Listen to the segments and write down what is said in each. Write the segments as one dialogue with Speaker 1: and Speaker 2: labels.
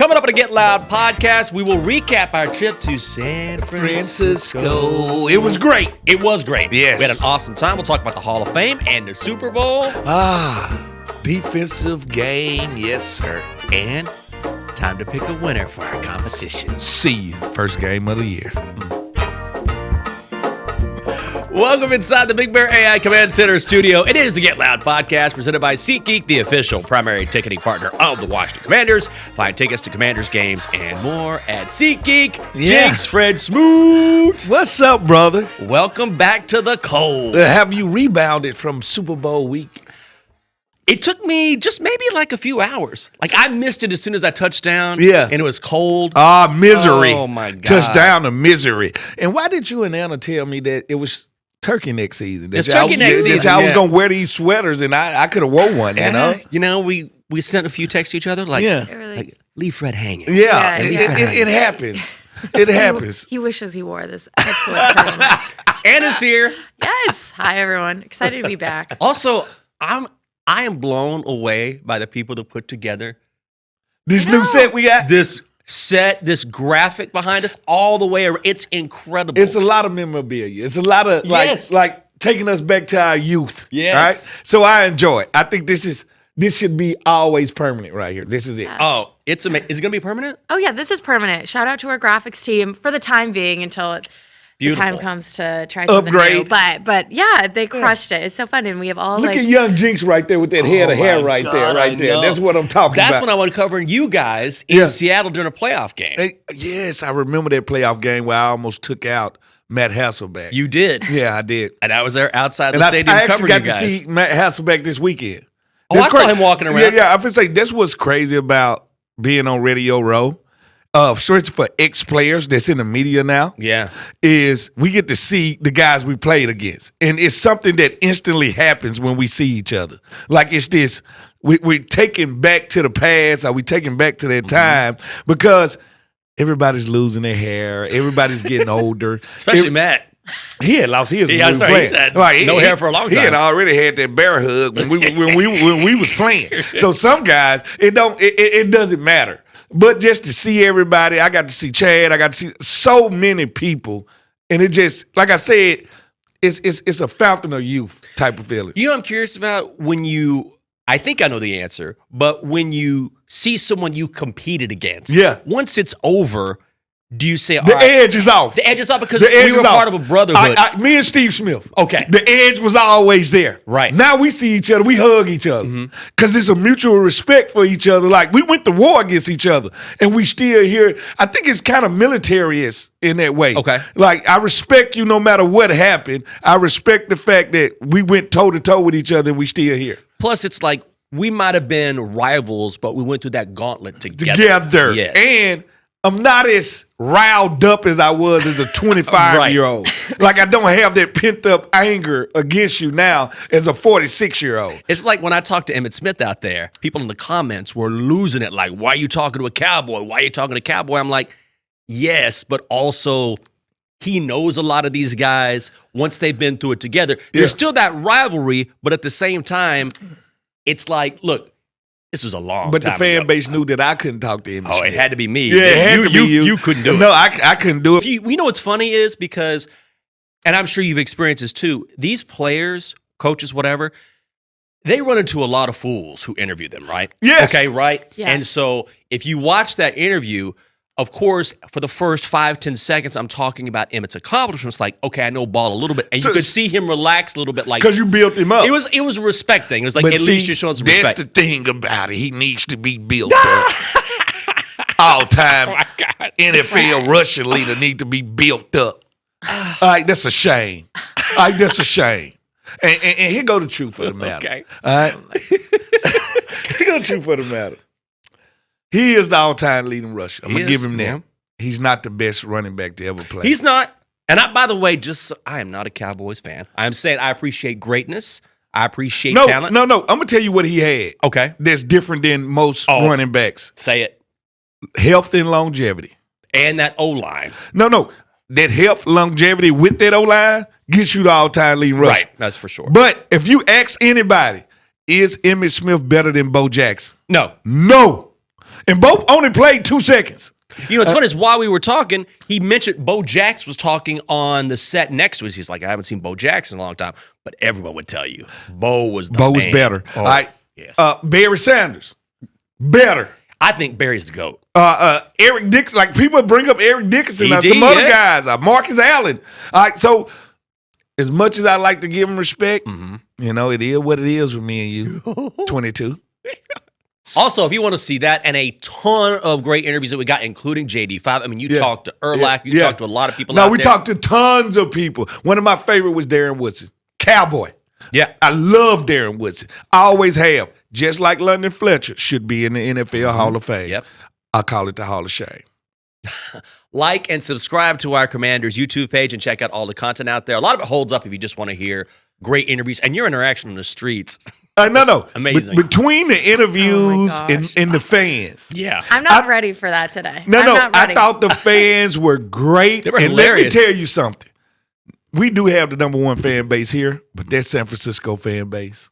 Speaker 1: Coming up on the Get Loud podcast, we will recap our trip to San Francisco.
Speaker 2: It was great.
Speaker 1: It was great.
Speaker 2: Yes.
Speaker 1: We had an awesome time. We'll talk about the Hall of Fame and the Super Bowl.
Speaker 2: Defensive game. Yes, sir.
Speaker 1: And time to pick a winner for our competition.
Speaker 2: See you. First game of the year.
Speaker 1: Welcome inside the Big Bear AI Command Center studio. It is the Get Loud podcast presented by SeatGeek, the official primary ticketing partner of the Washington Commanders. Find tickets to Commanders games and more at SeatGeek.
Speaker 2: Yeah.
Speaker 1: Jinx, Fred Smoot.
Speaker 2: What's up, brother?
Speaker 1: Welcome back to the cold.
Speaker 2: Have you rebounded from Super Bowl week?
Speaker 1: It took me just maybe like a few hours. Like I missed it as soon as I touched down.
Speaker 2: Yeah.
Speaker 1: And it was cold.
Speaker 2: Misery.
Speaker 1: Oh, my God.
Speaker 2: Touchdown to misery. And why did you and Anna tell me that it was turkey neck season?
Speaker 1: It's turkey neck season.
Speaker 2: I was going to wear these sweaters, and I could have wore one, you know?
Speaker 1: You know, we sent a few texts to each other like,
Speaker 2: Yeah.
Speaker 1: leave Fred hanging.
Speaker 2: Yeah,
Speaker 1: Yeah.
Speaker 2: it happens. It happens.
Speaker 3: He wishes he wore this excellent turtleneck.
Speaker 1: Anna's here.
Speaker 3: Yes. Hi, everyone. Excited to be back.
Speaker 1: Also, I am blown away by the people that put together
Speaker 2: This new set we got?
Speaker 1: this set, this graphic behind us, all the way around. It's incredible.
Speaker 2: It's a lot of memorabilia. It's a lot of like taking us back to our youth.
Speaker 1: Yes.
Speaker 2: Right? So I enjoy it. I think this should be always permanent right here. This is it.
Speaker 1: Oh, it's amazing. Is it going to be permanent?
Speaker 3: Oh, yeah, this is permanent. Shout out to our graphics team for the time being until the
Speaker 1: Beautiful.
Speaker 3: time comes to try something
Speaker 2: Upgrade.
Speaker 3: new. But yeah, they crushed it. It's so fun. And we have all
Speaker 2: Look at young Jinx right there with that head of hair right
Speaker 1: God,
Speaker 2: there, right
Speaker 1: I
Speaker 2: there.
Speaker 1: know.
Speaker 2: That's what I'm talking about.
Speaker 1: That's when I want to cover you guys in
Speaker 2: Yeah.
Speaker 1: Seattle during a playoff game.
Speaker 2: Yes, I remember that playoff game where I almost took out Matt Hasselbeck.
Speaker 1: You did.
Speaker 2: Yeah, I did.
Speaker 1: And I was there outside the
Speaker 2: And
Speaker 1: stadium
Speaker 2: I actually
Speaker 1: covering
Speaker 2: got
Speaker 1: you guys.
Speaker 2: to see Matt Hasselbeck this weekend.
Speaker 1: Oh,
Speaker 2: That's
Speaker 1: I saw
Speaker 2: crazy.
Speaker 1: him walking around.
Speaker 2: Yeah, I was say that's what's crazy about being on Radio Row. Especially for ex-players that's in the media now.
Speaker 1: Yeah.
Speaker 2: Is we get to see the guys we played against. And it's something that instantly happens when we see each other. Like it's this, we're taking back to the past, or we taking back to that time because everybody's losing their hair, everybody's getting older.
Speaker 1: Especially Matt.
Speaker 2: He had lost his.
Speaker 1: Yeah, sorry, he's had no hair for a long time.
Speaker 2: He had already had that bear hug when we was playing. So some guys, it doesn't matter. But just to see everybody, I got to see Chad. I got to see so many people, and it just, like I said, it's a fountain of youth type of feeling.
Speaker 1: You know what I'm curious about? When you, I think I know the answer, but when you see someone you competed against, once it's over, do you say,
Speaker 2: The edge is off.
Speaker 1: The edge is off because
Speaker 2: The edge
Speaker 1: we were
Speaker 2: is off.
Speaker 1: part of a brotherhood.
Speaker 2: Me and Steve Smith.
Speaker 1: Okay.
Speaker 2: The edge was always there.
Speaker 1: Right.
Speaker 2: Now we see each other. We hug each other. Because it's a mutual respect for each other. Like, we went to war against each other. And we still here. I think it's kind of militarist in that way.
Speaker 1: Okay.
Speaker 2: Like, I respect you no matter what happened. I respect the fact that we went toe-to-toe with each other and we still here.
Speaker 1: Plus, it's like we might have been rivals, but we went through that gauntlet together. Yes.
Speaker 2: And I'm not as riled up as I was as a 25-year-old. Like, I don't have that pent-up anger against you now as a 46-year-old.
Speaker 1: It's like when I talked to Emmitt Smith out there, people in the comments were losing it. Like, why are you talking to a cowboy? Why are you talking to a cowboy? I'm like, yes, but also he knows a lot of these guys once they've been through it together. There's still that rivalry, but at the same time, it's like, look, this was a long
Speaker 2: But
Speaker 1: time
Speaker 2: the fan
Speaker 1: ago.
Speaker 2: base knew that I couldn't talk to him.
Speaker 1: Oh, it had to be me.
Speaker 2: Yeah, it had to be you.
Speaker 1: You couldn't do it.
Speaker 2: No, I couldn't do it.
Speaker 1: You know what's funny is because, and I'm sure you've experienced this too, these players, coaches, whatever, they run into a lot of fools who interview them, right?
Speaker 2: Yes.
Speaker 1: Okay, right?
Speaker 3: Yes.
Speaker 1: And so if you watch that interview, of course, for the first 5-10 seconds, I'm talking about Emmitt's accomplishments. Like, okay, I know ball a little bit. And
Speaker 2: So-
Speaker 1: you could see him relax a little bit. Like,
Speaker 2: Because you built him up.
Speaker 1: it was a respect thing. It was like,
Speaker 2: But
Speaker 1: at
Speaker 2: see,
Speaker 1: least you're showing some
Speaker 2: that's
Speaker 1: respect.
Speaker 2: the thing about it. He needs to be built up. All-time
Speaker 1: Oh, my God.
Speaker 2: NFL rushing leader need to be built up. All right, that's a shame. All right, that's a shame. And here go the truth for the matter.
Speaker 1: Okay.
Speaker 2: All right? Here go the truth for the matter. He is the all-time leading rusher. I'm going to give him that.
Speaker 1: Yeah.
Speaker 2: He's not the best running back to ever play.
Speaker 1: He's not. And by the way, I am not a Cowboys fan. I'm saying I appreciate greatness. I appreciate talent.
Speaker 2: No. I'm going to tell you what he had.
Speaker 1: Okay.
Speaker 2: That's different than most running backs.
Speaker 1: Say it.
Speaker 2: Health and longevity.
Speaker 1: And that O-line.
Speaker 2: No. That health, longevity with that O-line gets you the all-time leading rusher.
Speaker 1: Right. That's for sure.
Speaker 2: But if you ask anybody, is Emmitt Smith better than Bo Jackson?
Speaker 1: No.
Speaker 2: No. And Bo only played 2 seconds.
Speaker 1: You know, it's funny is while we were talking, he mentioned Bo Jackson was talking on the set next to us. He's like, I haven't seen Bo Jackson in a long time, but everyone would tell you Bo was the
Speaker 2: Bo was
Speaker 1: man.
Speaker 2: better.
Speaker 1: Oh,
Speaker 2: All right.
Speaker 1: yes.
Speaker 2: Barry Sanders, better.
Speaker 1: I think Barry's the GOAT.
Speaker 2: Eric Dixon, like people bring up Eric Dickinson,
Speaker 1: ED,
Speaker 2: some other
Speaker 1: yeah.
Speaker 2: guys, Marcus Allen. All right, so as much as I like to give him respect, you know, it is what it is with me and you. 22.
Speaker 1: Also, if you want to see that and a ton of great interviews that we got, including JD5, I mean, you talked to Urlacher, you talked to a lot of people out there.
Speaker 2: No, we talked to tons of people. One of my favorite was Darren Woodson, Cowboy.
Speaker 1: Yeah.
Speaker 2: I love Darren Woodson. I always have. Just like London Fletcher should be in the NFL Hall of Fame.
Speaker 1: Yep.
Speaker 2: I call it the Hall of Shame.
Speaker 1: Like and subscribe to our Commanders YouTube page and check out all the content out there. A lot of it holds up if you just want to hear great interviews and your interaction on the streets.
Speaker 2: No.
Speaker 1: Amazing.
Speaker 2: Between the interviews
Speaker 3: Oh my gosh.
Speaker 2: and the fans.
Speaker 1: Yeah.
Speaker 3: I'm not ready for that today.
Speaker 2: No,
Speaker 3: I'm not
Speaker 2: I
Speaker 3: ready.
Speaker 2: thought the fans were great.
Speaker 1: They were
Speaker 2: and
Speaker 1: hilarious.
Speaker 2: let me tell you something. We do have the #1 fan base here, but that San Francisco fan base,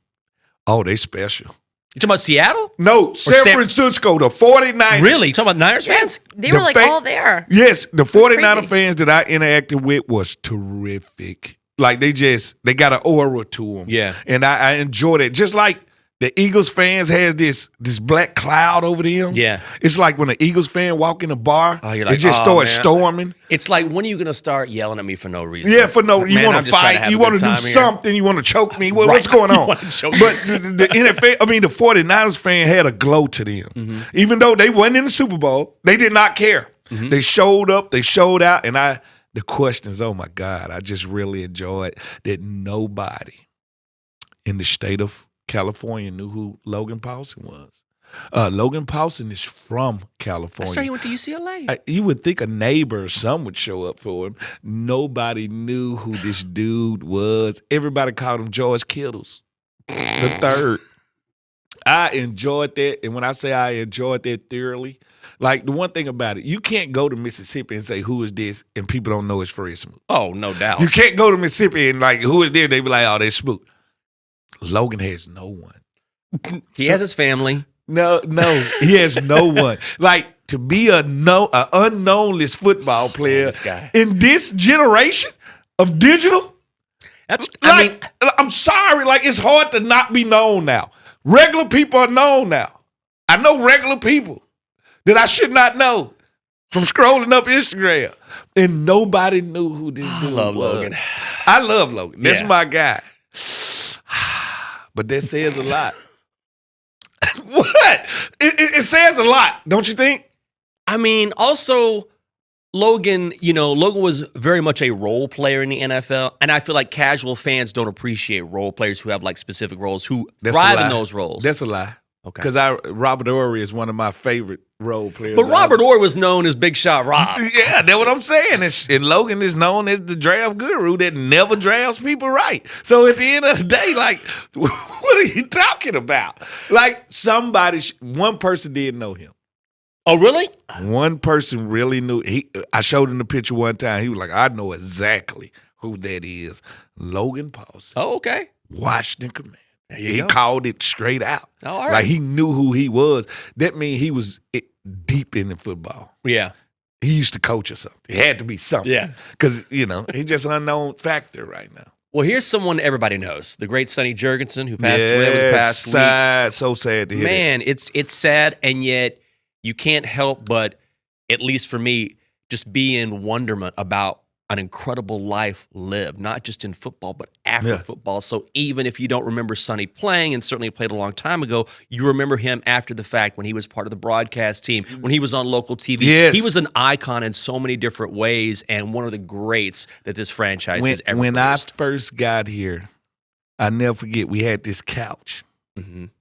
Speaker 2: oh, they special.
Speaker 1: You talking about Seattle?
Speaker 2: No, San
Speaker 1: San-
Speaker 2: Francisco, the 49ers.
Speaker 1: Really? You talking about Niners fans?
Speaker 3: Yes, they were
Speaker 2: The
Speaker 3: like
Speaker 2: fa-
Speaker 3: all there.
Speaker 2: Yes, the 49er
Speaker 3: crazy.
Speaker 2: fans that I interacted with was terrific. Like they got an aura to them.
Speaker 1: Yeah.
Speaker 2: And I enjoyed it. Just like the Eagles fans has this black cloud over them.
Speaker 1: Yeah.
Speaker 2: It's like when an Eagles fan walk in a bar,
Speaker 1: Oh, you're
Speaker 2: they
Speaker 1: like,
Speaker 2: just
Speaker 1: "Oh,
Speaker 2: start
Speaker 1: man."
Speaker 2: storming.
Speaker 1: It's like, when are you going to start yelling at me for no reason?
Speaker 2: Yeah, for no, you
Speaker 1: Man,
Speaker 2: want
Speaker 1: I'm
Speaker 2: to
Speaker 1: just trying to
Speaker 2: fight,
Speaker 1: have
Speaker 2: you
Speaker 1: a
Speaker 2: want
Speaker 1: good
Speaker 2: to do
Speaker 1: time here.
Speaker 2: something, you want to choke me. What's
Speaker 1: Right.
Speaker 2: going
Speaker 1: You
Speaker 2: on?
Speaker 1: wanna choke me.
Speaker 2: But the NFL, I mean, the 49ers fan had a glow to them.
Speaker 1: Mm-hmm.
Speaker 2: Even though they wasn't in the Super Bowl, they did not care.
Speaker 1: Mm-hmm.
Speaker 2: They showed up, they showed out, and the questions, oh my God, I just really enjoyed that nobody in the state of California knew who Logan Paulson was. Logan Paulson is from
Speaker 1: I
Speaker 2: California.
Speaker 1: saw you went to UCLA.
Speaker 2: You would think a neighbor or some would show up for him. Nobody knew who this dude was. Everybody called him George Kittles the third. I enjoyed that. And when I say I enjoyed that thoroughly, like the one thing about it, you can't go to Mississippi and say, who is this? And people don't know it's Fred Smoot.
Speaker 1: Oh, no doubt.
Speaker 2: You can't go to Mississippi and like, who is this? They be like, oh, that's Smoot. Logan has no one.
Speaker 1: He has his family.
Speaker 2: No, he has no one. Like to be a unknown-less football player
Speaker 1: this guy.
Speaker 2: in this generation of digital.
Speaker 1: That's,
Speaker 2: I'm sorry, like it's hard to not be known now. Regular people are known now. I know regular people that I should not know from scrolling up Instagram, and nobody knew who this dude
Speaker 1: love
Speaker 2: was.
Speaker 1: Logan.
Speaker 2: I love Logan. That's
Speaker 1: Yeah.
Speaker 2: my guy. But that says a lot. What? It says a lot, don't you think?
Speaker 1: I mean, also, Logan was very much a role player in the NFL, and I feel like casual fans don't appreciate role players who have like specific roles, who
Speaker 2: That's a
Speaker 1: thrive in
Speaker 2: lie.
Speaker 1: those roles.
Speaker 2: That's a lie.
Speaker 1: Okay.
Speaker 2: Because Robert Horry is one of my favorite role players.
Speaker 1: But Robert Orr was known as Big Shot Rob.
Speaker 2: Yeah, that's what I'm saying. And Logan is known as the draft guru that never drafts people right. So at the end of the day, like, what are you talking about? Like, one person did know him.
Speaker 1: Oh, really?
Speaker 2: One person really knew. I showed him the picture one time. He was like, I know exactly who that is. Logan Paulson,
Speaker 1: Oh, okay.
Speaker 2: Washington Command.
Speaker 1: There you
Speaker 2: He
Speaker 1: go.
Speaker 2: called it straight out.
Speaker 1: Oh, all right.
Speaker 2: Like he knew who he was. That means he was deep in the football.
Speaker 1: Yeah.
Speaker 2: He used to coach or something. It had to be something.
Speaker 1: Yeah.
Speaker 2: Because, he's just an unknown factor right now.
Speaker 1: Well, here's someone everybody knows: the great Sonny Jurgensen, who passed away over the past week.
Speaker 2: Sad. So sad to hear
Speaker 1: Man, it's sad, and yet you can't help but, at least for me, just be in wonderment about an incredible life lived, not just in football, but after
Speaker 2: Yeah.
Speaker 1: football. So even if you don't remember Sonny playing, and certainly played a long time ago, you remember him after the fact when he was part of the broadcast team, when he was on local TV.
Speaker 2: Yes.
Speaker 1: He was an icon in so many different ways, and one of the greats that this franchise has ever
Speaker 2: When I
Speaker 1: produced.
Speaker 2: first got here, I never forget, we had this couch
Speaker 1: Mhm.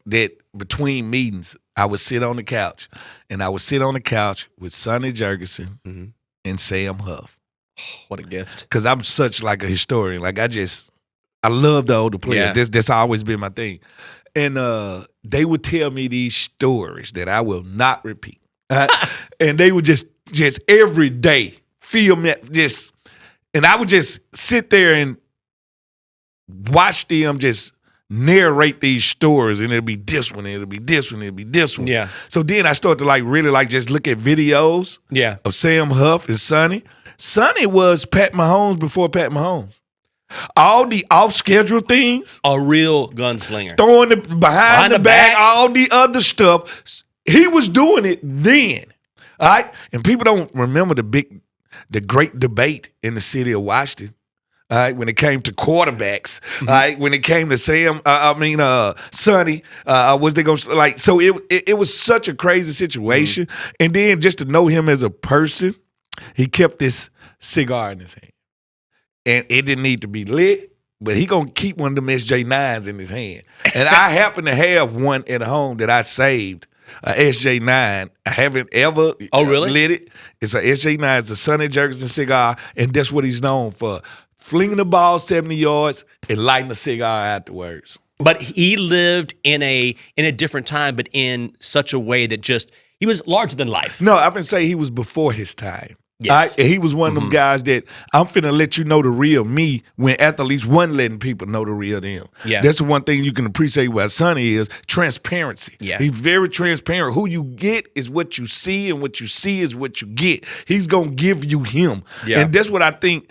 Speaker 2: that between meetings, I would sit on the couch. And I would sit on the couch with Sonny Jurgensen
Speaker 1: Mhm.
Speaker 2: and Sam Huff.
Speaker 1: What a gift.
Speaker 2: Because I'm such like a historian. Like I love the older players.
Speaker 1: Yeah.
Speaker 2: That's always been my thing. And they would tell me these stories that I will not repeat. And they would just every day film that and I would just sit there and watch them just narrate these stories, and it'll be this one, it'll be this one, it'll be this one.
Speaker 1: Yeah.
Speaker 2: So then I started to like really like just look at videos of Sam Huff and Sonny. Sonny was Pat Mahomes before Pat Mahomes. All the off-schedule things.
Speaker 1: A real gunslinger.
Speaker 2: Throwing the behind the back, all the other stuff. He was doing it then. All right? And people don't remember the great debate in the city of Washington. All right, when it came to quarterbacks, all right, when it came to Sonny, was they gonna like? So it was such a crazy situation, and then just to know him as a person, he kept this cigar in his hand, and it didn't need to be lit, but he gonna keep one of them SJ9s in his hand, and I happen to have one at home that I saved. A SJ9. I haven't ever lit it. It's a SJ9. It's a Sonny Jurgensen cigar, and that's what he's known for. Flinging the ball 70 yards and lighting a cigar afterwards.
Speaker 1: But he lived in a different time, but in such a way that just he was larger than life.
Speaker 2: No, I can say he was before his time.
Speaker 1: Yes.
Speaker 2: He was one of them guys that I'm finna let you know the real me when athletes wasn't letting people know the real them.
Speaker 1: Yeah.
Speaker 2: That's the one thing you can appreciate about Sonny is transparency.
Speaker 1: Yeah.
Speaker 2: He's very transparent. Who you get is what you see, and what you see is what you get. He's gonna give you him.
Speaker 1: Yeah.
Speaker 2: And that's what I think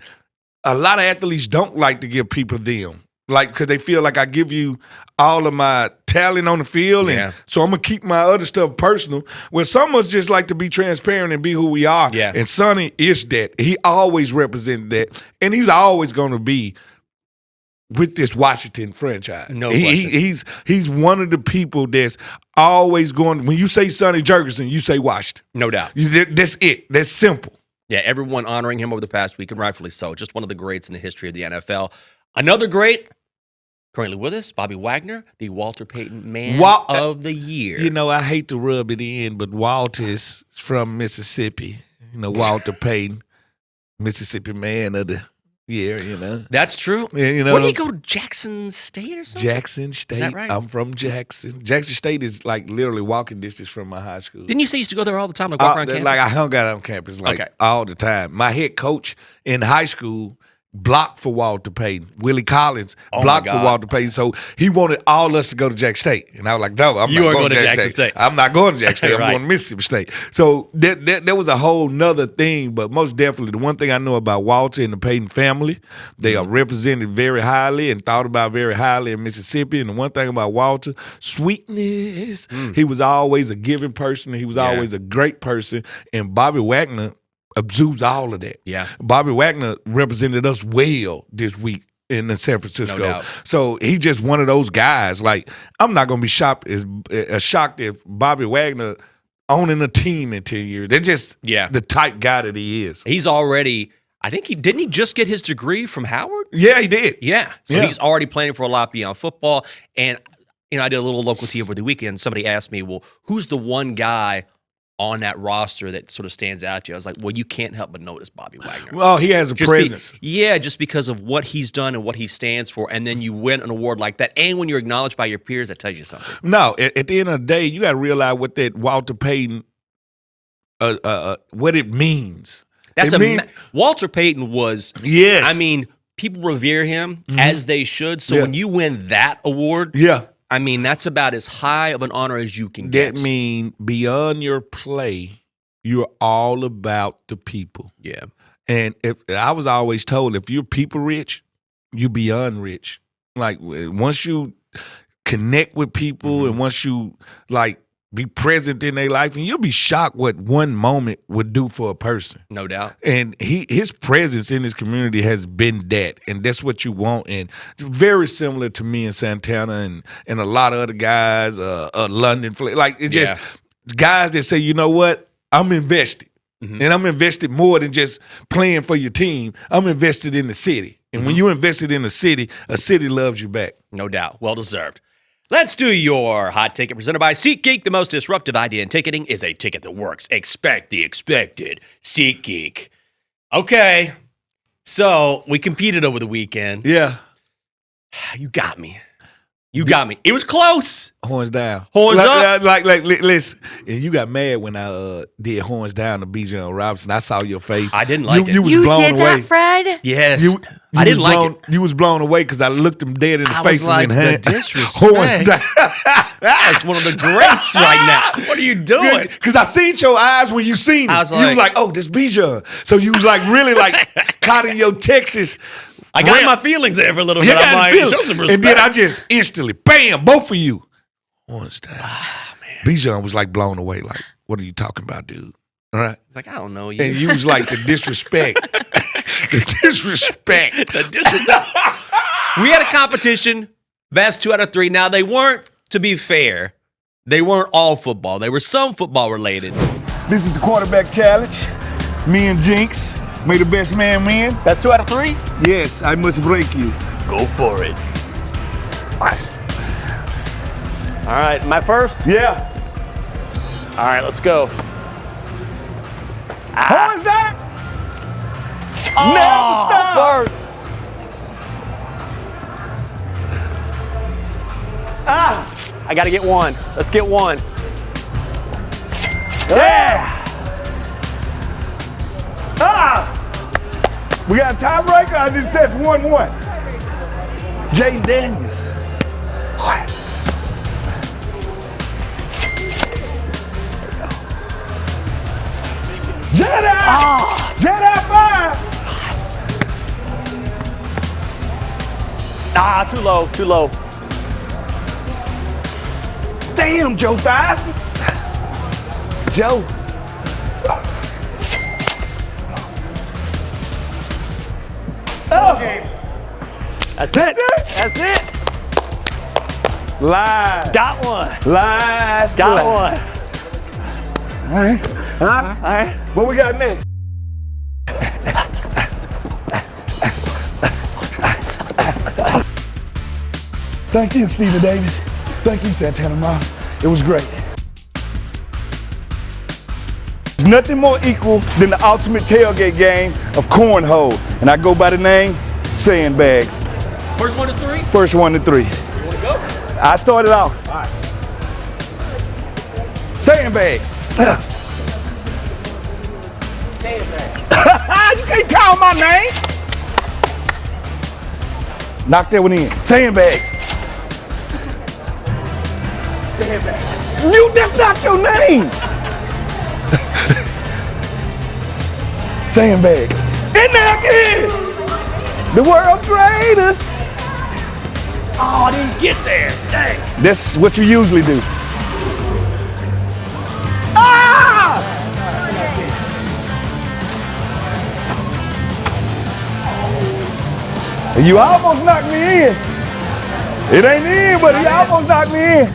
Speaker 2: a lot of athletes don't like to give people them. Like, because they feel like I give you all of my talent on the field, and so I'm going to keep my other stuff personal. Well, some of us just like to be transparent and be who we are.
Speaker 1: Yeah.
Speaker 2: And Sonny is that. He always represented that. And he's always going to be with this Washington franchise.
Speaker 1: No question.
Speaker 2: He's one of the people that's always going, when you say Sonny Jurgensen, you say Washington.
Speaker 1: No doubt.
Speaker 2: That's it. That's simple.
Speaker 1: Yeah, everyone honoring him over the past week, and rightfully so. Just one of the greats in the history of the NFL. Another great, currently with us, Bobby Wagner, the Walter Payton Man of the Year.
Speaker 2: You know, I hate to rub it in, but Walt is from Mississippi. You know, Walter Payton, Mississippi Man of the Year, you know.
Speaker 1: That's true.
Speaker 2: Yeah, you know,
Speaker 1: Where did he go to Jackson State or something?
Speaker 2: Jackson State.
Speaker 1: Is that right?
Speaker 2: I'm from Jackson. Jackson State is like literally walking distance from my high school.
Speaker 1: Didn't you say you used to go there all the time, like walk around campus?
Speaker 2: Like I hung out on campus all the time. My head coach in high school blocked for Walter Payton. Willie Collins blocked for Walter Payton. So he wanted all us to go to Jackson State. And I was like, no, I'm not going to Jackson State. I'm not going to Jackson State. I'm going to Mississippi State. So there was a whole nother thing, but most definitely the one thing I know about Walter and the Payton family, they are represented very highly and thought about very highly in Mississippi. And the one thing about Walter, sweetness. He was always a giving person. He was always a great person. And Bobby Wagner absorbs all of that.
Speaker 1: Yeah.
Speaker 2: Bobby Wagner represented us well this week in the San Francisco.
Speaker 1: No doubt.
Speaker 2: So he's just one of those guys. Like, I'm not going to be shocked if Bobby Wagner owning a team in 10 years. They're just the type guy that he is.
Speaker 1: He's already, I think didn't he just get his degree from Howard?
Speaker 2: Yeah, he did.
Speaker 1: Yeah. So he's already planning for a lot beyond football. And, you know, I did a little local tea over the weekend. Somebody asked me, well, who's the one guy on that roster that sort of stands out to you? I was like, well, you can't help but notice Bobby Wagner.
Speaker 2: Well, he has a presence.
Speaker 1: Just because of what he's done and what he stands for, and then you win an award like that, and when you're acknowledged by your peers, that tells you something.
Speaker 2: No, at the end of the day, you got to realize what that Walter Payton, what it means.
Speaker 1: Walter Payton was, I mean, people revere him as they should, so when you win that award, I mean, that's about as high of an honor as you can get.
Speaker 2: That means beyond your play, you're all about the people.
Speaker 1: Yeah.
Speaker 2: And if I was always told, if you're people rich, you beyond rich. Like, once you connect with people and once you, like, be present in their life, and you'll be shocked what one moment would do for a person.
Speaker 1: No doubt.
Speaker 2: And his presence in his community has been that, and that's what you want. And it's very similar to me and Santana and a lot of other guys, London. Like, it's just guys that say, you know what, I'm invested. And I'm invested more than just playing for your team. I'm invested in the city. And when you invested in the city, a city loves you back.
Speaker 1: No doubt. Well deserved. Let's do your hot ticket presented by SeatGeek. The most disruptive idea in ticketing is a ticket that works. Expect the expected. SeatGeek. Okay. So we competed over the weekend.
Speaker 2: Yeah.
Speaker 1: You got me. You got me. It was close.
Speaker 2: Horns down.
Speaker 1: Horns up.
Speaker 2: Like, listen, and you got mad when I did horns down to B.J. Robinson. I saw your face.
Speaker 1: I didn't like it.
Speaker 2: You was blown
Speaker 3: did
Speaker 2: away.
Speaker 3: That, Fred?
Speaker 1: Yes. I didn't like it.
Speaker 2: You was blown away because I looked him dead in the face
Speaker 1: was like,
Speaker 2: and went,
Speaker 1: the disrespect. That's one of the greats right now. What are you doing?
Speaker 2: Because I seen your eyes when you seen it.
Speaker 1: I was
Speaker 2: You was like, oh, this Bijan. So you was like really like caught in your Texas.
Speaker 1: I got my feelings there for a little bit.
Speaker 2: You
Speaker 1: I'm like,
Speaker 2: got
Speaker 1: show some respect.
Speaker 2: And then I just instantly, bam, both of you. One's time. Bijan was like blown away. Like, what are you talking about, dude? All right.
Speaker 1: He's like, I don't know you.
Speaker 2: And you was like the disrespect. The disrespect.
Speaker 1: We had a competition, best 2 out of 3. Now, they weren't, to be fair, they weren't all football. They were some football related.
Speaker 4: This is the quarterback challenge. Me and Jinx. May the best man win.
Speaker 5: That's 2 out of 3?
Speaker 4: Yes, I must break you.
Speaker 5: Go for it. All right, am I first?
Speaker 4: Yeah.
Speaker 5: All right, let's go.
Speaker 4: Who is that?
Speaker 5: Oh,
Speaker 4: Never stop.
Speaker 5: first. I got to get one. Let's get one. Yeah.
Speaker 4: We got a tiebreaker. I just test 1-1. Jay Daniels. Jedi! Jedi 5!
Speaker 5: Too low, too low.
Speaker 4: Damn, Joe Theismann. Joe.
Speaker 5: That's it. That's it.
Speaker 4: Lies.
Speaker 5: Got one.
Speaker 4: Lies.
Speaker 5: Got
Speaker 4: lies.
Speaker 5: one.
Speaker 4: All right.
Speaker 5: All right.
Speaker 4: What we got next? Thank you, Stephen Davis. Thank you, Santana Ma. It was great. There's nothing more equal than the ultimate tailgate game of cornhole, and I go by the name Sandbags.
Speaker 1: First 1 to 3?
Speaker 4: First 1 to 3.
Speaker 1: You want to go?
Speaker 4: I started off.
Speaker 1: All right.
Speaker 4: Sandbags. You can't call my name. Knock that one in. Sandbags. You, that's not your name. Sandbags. In there again. The world's greatest.
Speaker 1: Oh, I didn't get there. Dang.
Speaker 4: That's what you usually do. Ah! You almost knocked me in. It ain't in, but he almost knocked me in.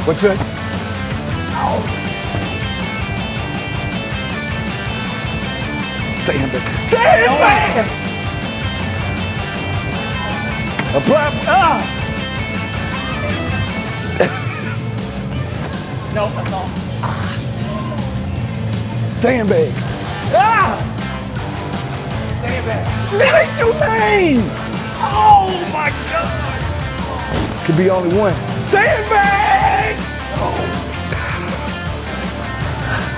Speaker 4: What's that? Sandbags. Sandbags! Apply.
Speaker 5: No, that's all.
Speaker 4: Sandbags.
Speaker 5: Sandbag.
Speaker 4: That ain't your name!
Speaker 5: Oh my God!
Speaker 4: Could be only one. Sandbags!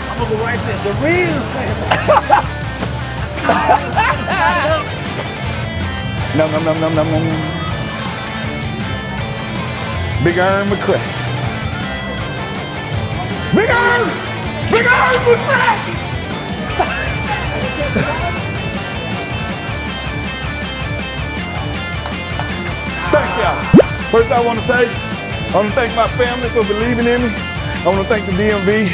Speaker 5: I'm gonna go right there. The real sandbag.
Speaker 4: No. Big Earn McCracken. Big Earn! Big Earn McCracken! Thank y'all. First I want to say, I want to thank my family for believing in me. I want to thank the DMV.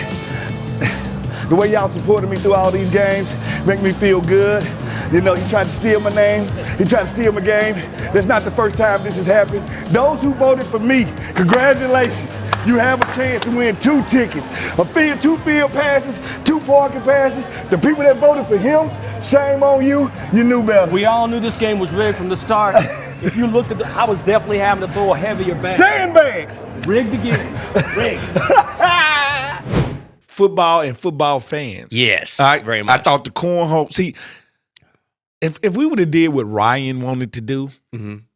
Speaker 4: The way y'all supported me through all these games make me feel good. You know, he tried to steal my name. He tried to steal my game. That's not the first time this has happened. Those who voted for me, congratulations. You have a chance to win 2 tickets, 2 field passes, 2 parking passes. The people that voted for him, shame on you. You knew better.
Speaker 5: We all knew this game was rigged from the start. If you looked at I was definitely having to throw a heavier back.
Speaker 4: Sandbags.
Speaker 5: Rigged again. Rigged.
Speaker 2: Football and football fans.
Speaker 1: Yes,
Speaker 2: All right?
Speaker 1: very much.
Speaker 2: I thought the cornhole. See, if we would have did what Ryan wanted to do,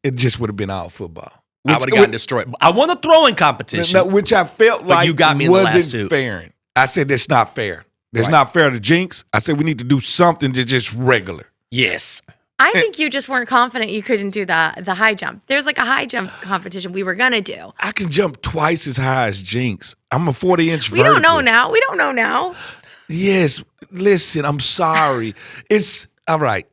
Speaker 2: it just would have been all football.
Speaker 1: I would have gotten destroyed. I won the throwing competition.
Speaker 2: Which I felt like
Speaker 1: you got me in the last
Speaker 2: wasn't
Speaker 1: suit.
Speaker 2: fair. I said that's not fair. That's
Speaker 1: Right.
Speaker 2: not fair to Jinx. I said we need to do something that's just regular.
Speaker 1: Yes.
Speaker 3: I think you just weren't confident you couldn't do the high jump. There's like a high jump competition we were gonna do.
Speaker 2: I can jump twice as high as Jinx. I'm a 40-inch
Speaker 3: We
Speaker 2: vertical.
Speaker 3: don't know now. We don't know now.
Speaker 2: Yes. Listen, I'm sorry. It's all right.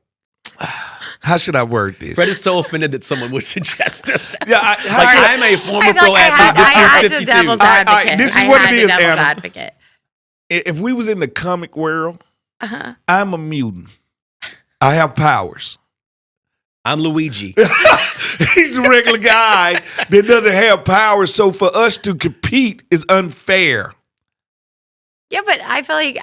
Speaker 2: How should I word this?
Speaker 1: Fred is so offended that someone would suggest this.
Speaker 2: Yeah, how should
Speaker 1: I'm a former
Speaker 3: I feel
Speaker 1: pro
Speaker 3: like
Speaker 1: athlete.
Speaker 3: I had
Speaker 1: This
Speaker 3: to
Speaker 1: is 52.
Speaker 3: devil's
Speaker 2: All right,
Speaker 3: advocate.
Speaker 2: this is
Speaker 3: I
Speaker 2: what
Speaker 3: had
Speaker 2: it
Speaker 3: to
Speaker 2: is,
Speaker 3: devil's
Speaker 2: Anna.
Speaker 3: advocate.
Speaker 2: If we was in the comic world,
Speaker 3: Uh-huh.
Speaker 2: I'm a mutant. I have powers.
Speaker 1: I'm Luigi.
Speaker 2: He's a regular guy that doesn't have powers. So for us to compete is unfair.
Speaker 3: Yeah, but I feel like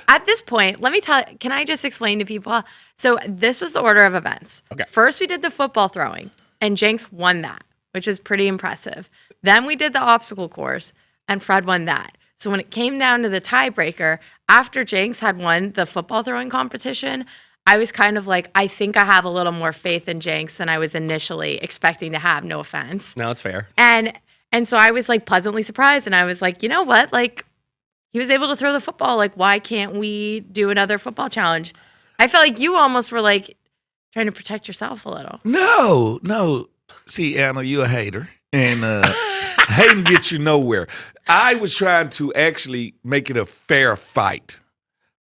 Speaker 3: at this point, let me can I just explain to people? So this was the order of events.
Speaker 1: Okay.
Speaker 3: First, we did the football throwing, and Jinx won that, which is pretty impressive. Then we did the obstacle course, and Fred won that. So when it came down to the tiebreaker, after Jinx had won the football throwing competition, I was kind of like, I think I have a little more faith in Jinx than I was initially expecting to have, no offense.
Speaker 1: No, it's fair.
Speaker 3: And so I was like pleasantly surprised, and I was like, you know what? Like, he was able to throw the football. Like, why can't we do another football challenge? I felt like you almost were like trying to protect yourself a little.
Speaker 2: No. See, Anna, you're a hater. And hating gets you nowhere. I was trying to actually make it a fair fight.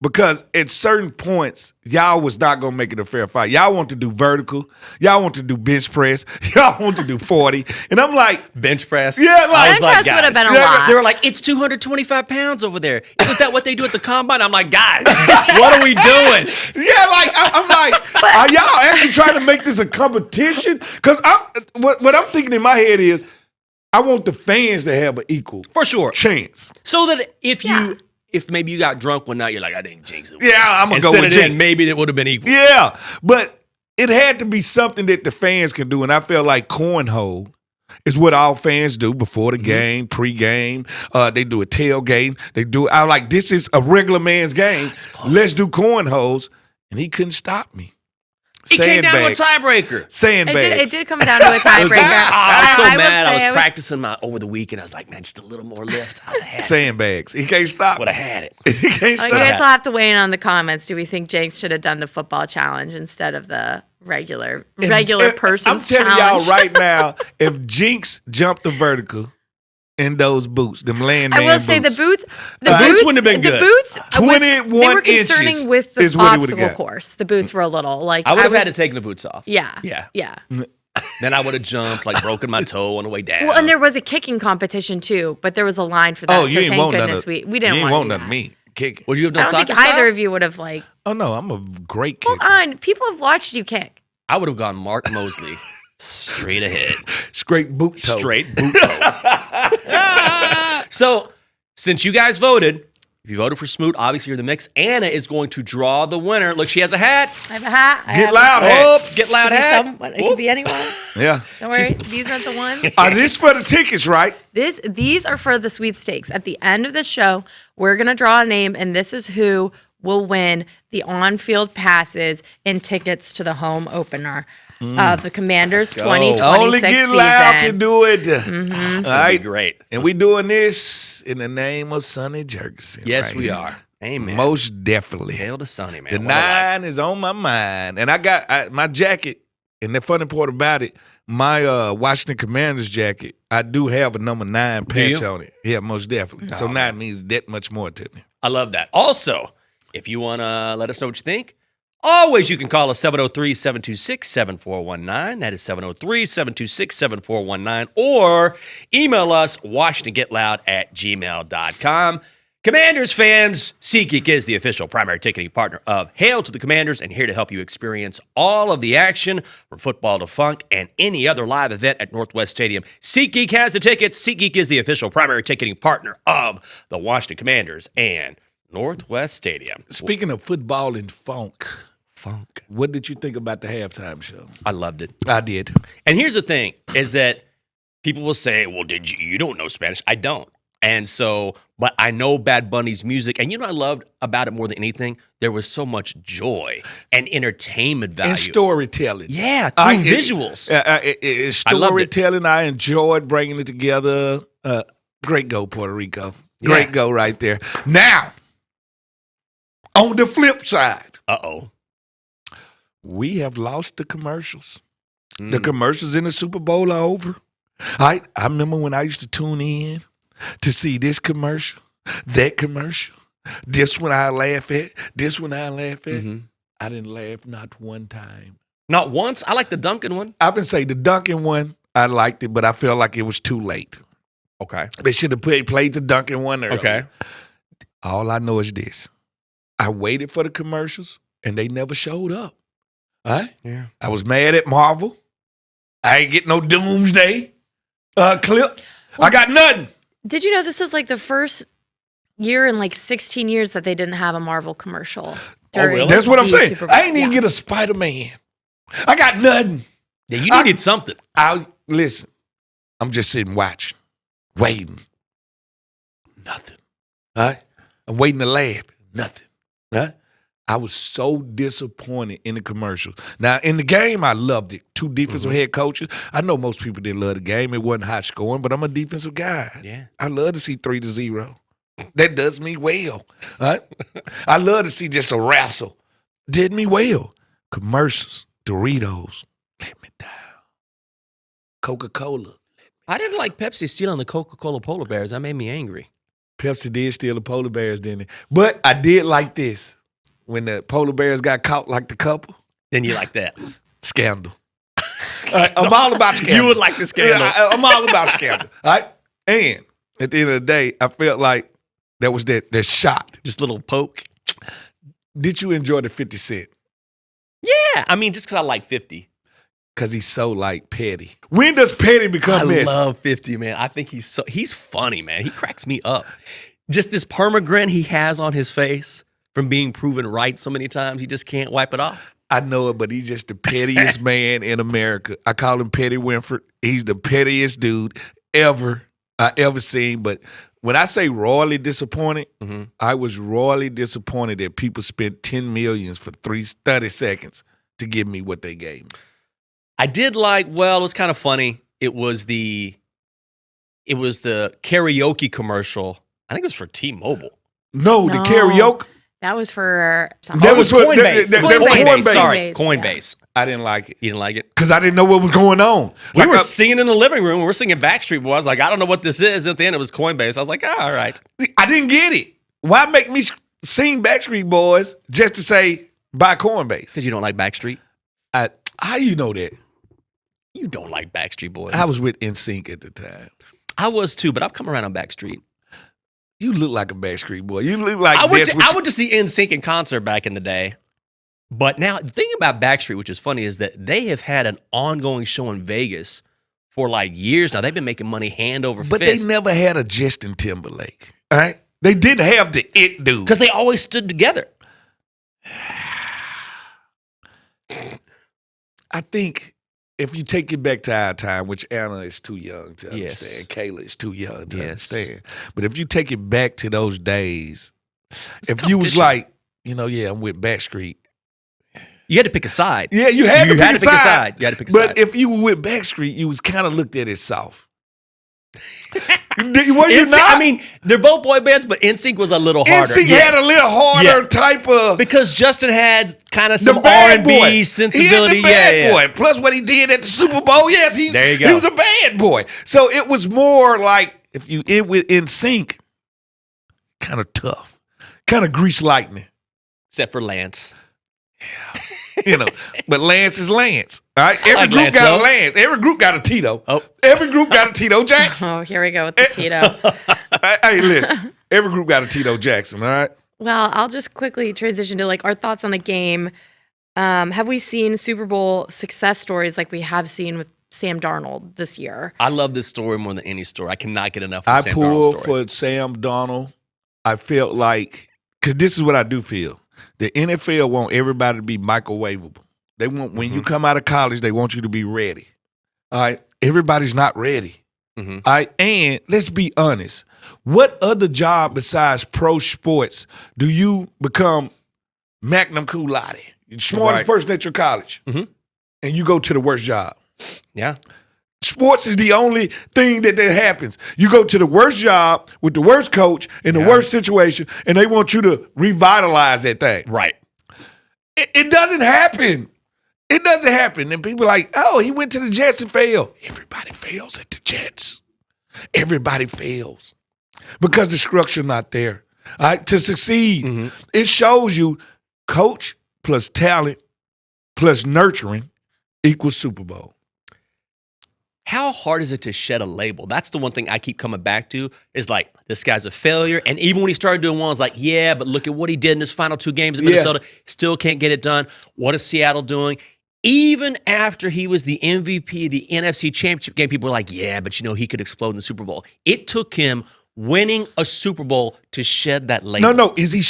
Speaker 2: Because at certain points, y'all was not going to make it a fair fight. Y'all want to do vertical. Y'all want to do bench press. Y'all want to do 40. And I'm like,
Speaker 1: Bench press.
Speaker 2: Yeah, like-
Speaker 1: I was
Speaker 3: Bench press would have been a
Speaker 1: they were-
Speaker 3: lot.
Speaker 1: They were like, it's 225 pounds over there. Isn't that what they do at the combine? I'm like, guys, what are we doing?
Speaker 2: yeah, like I'm like, are y'all actually trying to make this a competition? Because what I'm thinking in my head is, I want the fans to have an equal
Speaker 1: For sure.
Speaker 2: chance.
Speaker 1: So that if maybe you got drunk one night, you're like, I didn't jinx it.
Speaker 2: Yeah, I'm gonna
Speaker 1: And
Speaker 2: go
Speaker 1: send
Speaker 2: with
Speaker 1: it in,
Speaker 2: Jinx.
Speaker 1: maybe it would have been equal.
Speaker 2: Yeah, but it had to be something that the fans can do, and I felt like cornhole is what all fans do before the game, pre-game. They do a tailgate. I like, this is a regular man's game. Let's do cornholes, and he couldn't stop me.
Speaker 1: It came down to a
Speaker 2: Sandbags.
Speaker 1: tiebreaker.
Speaker 2: Sandbags.
Speaker 3: It did come down to a
Speaker 1: I was,
Speaker 3: tiebreaker.
Speaker 1: I was so
Speaker 3: will
Speaker 1: mad. I
Speaker 3: say
Speaker 1: was practicing over the weekend. I was like, man, just a little more lift. I'd have had it.
Speaker 2: Sandbags. He can't stop.
Speaker 1: Would have had it.
Speaker 2: He can't
Speaker 3: You
Speaker 2: stop.
Speaker 3: guys will have to weigh in on the comments. Do we think Jinx should have done the football challenge instead of the regular person's
Speaker 2: I'm telling
Speaker 3: challenge?
Speaker 2: y'all right now, if Jinx jumped the vertical in those boots, them landman
Speaker 3: I will say the boots
Speaker 1: wouldn't have been good.
Speaker 3: The boots,
Speaker 2: 21
Speaker 3: they were concerning
Speaker 2: inches
Speaker 3: with the
Speaker 2: is what he would've
Speaker 3: obstacle
Speaker 2: got.
Speaker 3: course. The boots were a little like
Speaker 1: I would have
Speaker 3: was-
Speaker 1: had to take the boots off.
Speaker 3: Yeah,
Speaker 1: Yeah.
Speaker 3: yeah.
Speaker 1: Then I would have jumped, like broken my toe on the way down.
Speaker 3: Well, and there was a kicking competition too, but there was a line for that.
Speaker 2: Oh, you
Speaker 3: so
Speaker 2: ain't
Speaker 3: thank
Speaker 2: want none
Speaker 3: goodness
Speaker 2: of
Speaker 3: we didn't
Speaker 2: You ain't
Speaker 3: want
Speaker 2: want
Speaker 3: to
Speaker 2: none
Speaker 3: do
Speaker 2: of
Speaker 3: that.
Speaker 2: me kicking.
Speaker 1: Would you have
Speaker 3: I
Speaker 1: done
Speaker 3: don't think
Speaker 1: soccer
Speaker 3: either
Speaker 1: style?
Speaker 3: of you would have like.
Speaker 2: Oh no, I'm a great kicker.
Speaker 3: Hold on, people have watched you kick.
Speaker 1: I would have gone Mark Mosley straight ahead.
Speaker 2: Straight boot toe.
Speaker 1: Straight boot toe. So, since you guys voted, if you voted for Smoot, obviously you're the mix. Anna is going to draw the winner. Look, she has a hat.
Speaker 3: I have a hat. I
Speaker 2: Get
Speaker 3: have
Speaker 2: loud, hat.
Speaker 1: Oh, get loud
Speaker 3: It
Speaker 1: hat.
Speaker 3: could be anyone.
Speaker 2: Yeah.
Speaker 3: Don't worry, these aren't the ones.
Speaker 2: This for the tickets, right?
Speaker 3: These are for the sweepstakes. At the end of the show, we're gonna draw a name, and this is who will win the on-field passes and tickets to the home opener of the Commanders 2026
Speaker 2: Only Get Loud can do it.
Speaker 3: Mm-hmm.
Speaker 2: All
Speaker 1: That'd be
Speaker 2: right.
Speaker 1: great.
Speaker 2: And we doing this in the name of Sonny Jurgensen.
Speaker 1: Yes,
Speaker 2: right
Speaker 1: we
Speaker 2: here.
Speaker 1: are. Amen.
Speaker 2: Most definitely.
Speaker 1: Hail to Sonny, man.
Speaker 2: The
Speaker 1: What a life.
Speaker 2: 9 is on my mind. And I got my jacket. And the funny part about it, my Washington Commanders jacket, I do have a number 9 patch
Speaker 1: you?
Speaker 2: on it. Yeah, most definitely. So 9 means that much more to me.
Speaker 1: I love that. Also, if you want to let us know what you think, always you can call us 703-726-7419. That is 703-726-7419. Or email us WashingtonGetLoud@gmail.com. Commanders fans, SeatGeek is the official primary ticketing partner of Hail to the Commanders and here to help you experience all of the action from football to funk and any other live event at Northwest Stadium. SeatGeek has the tickets. SeatGeek is the official primary ticketing partner of the Washington Commanders and Northwest Stadium.
Speaker 2: Speaking of football and funk,
Speaker 1: funk.
Speaker 2: What did you think about the halftime show?
Speaker 1: I loved it.
Speaker 2: I did.
Speaker 1: And here's the thing, is that people will say, well, you don't know Spanish. I don't. And so, but I know Bad Bunny's music. And you know what I loved about it more than anything? There was so much joy and entertainment value.
Speaker 2: And storytelling.
Speaker 1: Yeah, through visuals.
Speaker 2: Storytelling. I enjoyed bringing it together. Great go, Puerto Rico. Great go right there. Now, on the flip side.
Speaker 1: Uh-oh.
Speaker 2: We have lost the commercials. The commercials in the Super Bowl are over. I remember when I used to tune in to see this commercial, that commercial, this one I laugh at, this one I laugh at.
Speaker 1: Mm-hmm.
Speaker 2: I didn't laugh not one time.
Speaker 1: Not once? I like the Duncan one.
Speaker 2: I've been saying the Duncan one, I liked it, but I felt like it was too late.
Speaker 1: Okay.
Speaker 2: They should have played the Duncan one earlier.
Speaker 1: Okay.
Speaker 2: All I know is this. I waited for the commercials, and they never showed up. All right?
Speaker 1: Yeah.
Speaker 2: I was mad at Marvel. I ain't get no Doomsday clip. I got nothing.
Speaker 3: Did you know this was like the first year in like 16 years that they didn't have a Marvel commercial?
Speaker 1: Really?
Speaker 2: That's what I'm
Speaker 3: the
Speaker 2: saying.
Speaker 3: Super Bowl?
Speaker 2: I ain't even get a Spider-Man. I got nothing.
Speaker 1: Yeah, you needed something.
Speaker 2: Listen, I'm just sitting watching, waiting. Nothing. All right? I'm waiting to laugh. Nothing. Huh? I was so disappointed in the commercial. Now, in the game, I loved it. Two defensive head coaches. I know most people didn't love the game. It wasn't high scoring, but I'm a defensive guy.
Speaker 1: Yeah.
Speaker 2: I love to see 3-0. That does me well. Right? I love to see just a wrestle. Did me well. Commercials, Doritos, let me down. Coca-Cola.
Speaker 1: I didn't like Pepsi stealing the Coca-Cola polar bears. That made me angry.
Speaker 2: Pepsi did steal the polar bears, didn't it? But I did like this. When the polar bears got caught like the couple.
Speaker 1: Then you like that.
Speaker 2: Scandal. I'm all about scandal.
Speaker 1: You would like the scandal.
Speaker 2: I'm all about scandal. All right? And at the end of the day, I felt like that was that shot.
Speaker 1: Just a little poke.
Speaker 2: Did you enjoy the 50 Cent?
Speaker 1: Yeah. I mean, just because I like 50.
Speaker 2: Because he's so, like, petty. When does petty become
Speaker 1: I
Speaker 2: this?
Speaker 1: love 50, man. I think he's funny, man. He cracks me up. Just this permagrin he has on his face from being proven right so many times, he just can't wipe it off.
Speaker 2: I know it, but he's just the pettiest man in America. I call him Petty Winford. He's the pettiest dude I ever seen. But when I say royally disappointed, I was royally disappointed that people spent $10 million for 30 seconds to give me what they gave me.
Speaker 1: I did like, well, it was kind of funny. It was the karaoke commercial. I think it was for T-Mobile.
Speaker 2: No, the karaoke.
Speaker 3: That was for something.
Speaker 2: That was for
Speaker 1: Coinbase.
Speaker 3: Coinbase.
Speaker 1: Sorry,
Speaker 3: Yeah.
Speaker 1: Coinbase.
Speaker 2: I didn't like it.
Speaker 1: You didn't like it?
Speaker 2: Because I didn't know what was going on.
Speaker 1: We were singing in the living room. We were singing Backstreet Boys. I was like, I don't know what this is. At the end, it was Coinbase. I was like, all right.
Speaker 2: I didn't get it. Why make me sing Backstreet Boys just to say buy Coinbase?
Speaker 1: Because you don't like Backstreet?
Speaker 2: How you know that?
Speaker 1: You don't like Backstreet Boys.
Speaker 2: I was with NSYNC at the time.
Speaker 1: I was too, but I've come around on Backstreet.
Speaker 2: You look like a Backstreet Boy. You look like
Speaker 1: I went to see NSYNC in concert back in the day. But now, the thing about Backstreet, which is funny, is that they have had an ongoing show in Vegas for like years now. They've been making money hand over
Speaker 2: But
Speaker 1: fist.
Speaker 2: they never had a Justin Timberlake. All right? They didn't have the it dude.
Speaker 1: Because they always stood together.
Speaker 2: I think if you take it back to our time, which Anna is too young to
Speaker 1: Yes.
Speaker 2: understand, Kayla is too young to
Speaker 1: Yes.
Speaker 2: understand. But if you take it back to those days,
Speaker 1: It's
Speaker 2: if you was
Speaker 1: competition.
Speaker 2: like, I'm with Backstreet.
Speaker 1: You had to pick a side.
Speaker 2: Yeah, you had to pick a side.
Speaker 1: You had to pick a
Speaker 2: But
Speaker 1: side.
Speaker 2: if you were with Backstreet, you was kind of looked at as soft. Were you
Speaker 1: NSYNC,
Speaker 2: not?
Speaker 1: I mean, they're both boy bands, but NSYNC was a little harder.
Speaker 2: NSYNC had a little harder type of
Speaker 1: because Justin had kind of
Speaker 2: the
Speaker 1: some
Speaker 2: bad boy
Speaker 1: R&B sensibility.
Speaker 2: He had the bad boy. Plus what he did at the Super Bowl. Yes,
Speaker 1: There you go.
Speaker 2: he was a bad boy. So it was more like if you in with NSYNC, kind of tough, kind of grease lightning.
Speaker 1: Except for Lance.
Speaker 2: But Lance is Lance. All right, every
Speaker 1: like
Speaker 2: group
Speaker 1: Lance,
Speaker 2: got
Speaker 1: though.
Speaker 2: a Lance. Every group got a Tito.
Speaker 1: Oh.
Speaker 2: Every group got a Tito Jackson.
Speaker 3: Oh, here we go with the Tito.
Speaker 2: Hey, listen. Every group got a Tito Jackson. All right.
Speaker 3: Well, I'll just quickly transition to like our thoughts on the game. Have we seen Super Bowl success stories like we have seen with Sam Darnold this year?
Speaker 1: I love this story more than any story. I cannot get enough of
Speaker 2: I
Speaker 1: Sam Darnold's
Speaker 2: pulled
Speaker 1: story.
Speaker 2: for Sam Darnold. I felt like because this is what I do feel. The NFL want everybody to be microwavable. They want when you come out of college, they want you to be ready. All right, everybody's not ready. All right, and let's be honest. What other job besides pro sports do you become magna cum laude, the smartest person at your college, and you go to the worst job?
Speaker 1: Yeah.
Speaker 2: Sports is the only thing that happens. You go to the worst job with the worst coach in the worst situation, and they want you to revitalize that thing.
Speaker 1: Right.
Speaker 2: It doesn't happen. It doesn't happen. And people are like, oh, he went to the Jets and failed. Everybody fails at the Jets. Everybody fails because the structure not there. All right, to succeed, it shows you coach plus talent plus nurturing equals Super Bowl.
Speaker 1: How hard is it to shed a label? That's the one thing I keep coming back to is like, this guy's a failure. And even when he started doing well, it's like, yeah, but look at what he did in his final 2 games in Minnesota. Still can't get it done. What is Seattle doing? Even after he was the MVP of the NFC Championship game, people were like, yeah, but you know, he could explode in the Super Bowl. It took him winning a Super Bowl to shed that label.
Speaker 2: No. Is he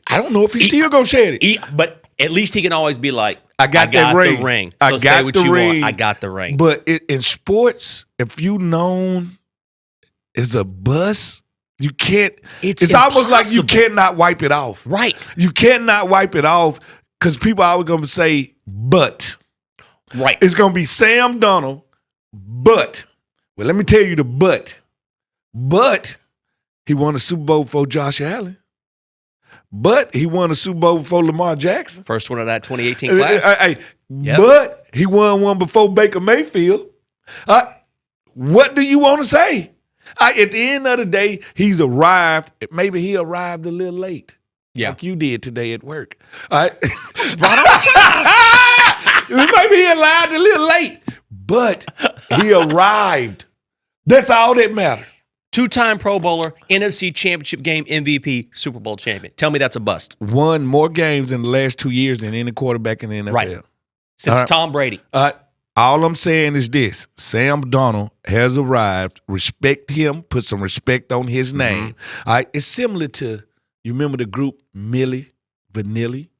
Speaker 2: I don't know if he's still going to shed it.
Speaker 1: But at least he can always be like,
Speaker 2: I got
Speaker 1: the
Speaker 2: ring.
Speaker 1: ring.
Speaker 2: I
Speaker 1: So
Speaker 2: got
Speaker 1: say what
Speaker 2: the
Speaker 1: you
Speaker 2: ring.
Speaker 1: want. I got the ring.
Speaker 2: But in sports, if you known as a bust, you can't. It's almost like you cannot wipe it off.
Speaker 1: Right.
Speaker 2: You cannot wipe it off because people are always going to say, but.
Speaker 1: Right.
Speaker 2: It's going to be Sam Darnold, but. Well, let me tell you the but. But he won a Super Bowl before Josh Allen. But he won a Super Bowl before Lamar Jackson.
Speaker 1: First one of that 2018 class.
Speaker 2: But he won one before Baker Mayfield. What do you want to say? At the end of the day, he's arrived. Maybe he arrived a little late.
Speaker 1: Yeah.
Speaker 2: Like you did today at work. Right on time. Maybe he arrived a little late. But he arrived. That's all that matters.
Speaker 1: 2-time Pro Bowler, NFC Championship game MVP, Super Bowl champion. Tell me that's a bust.
Speaker 2: Won more games in the last 2 years than any quarterback in the NFL.
Speaker 1: Right. Since Tom Brady.
Speaker 2: All I'm saying is this. Sam Darnold has arrived. Respect him. Put some respect on his name. All right. It's similar to, you remember the group Milli Vanilli?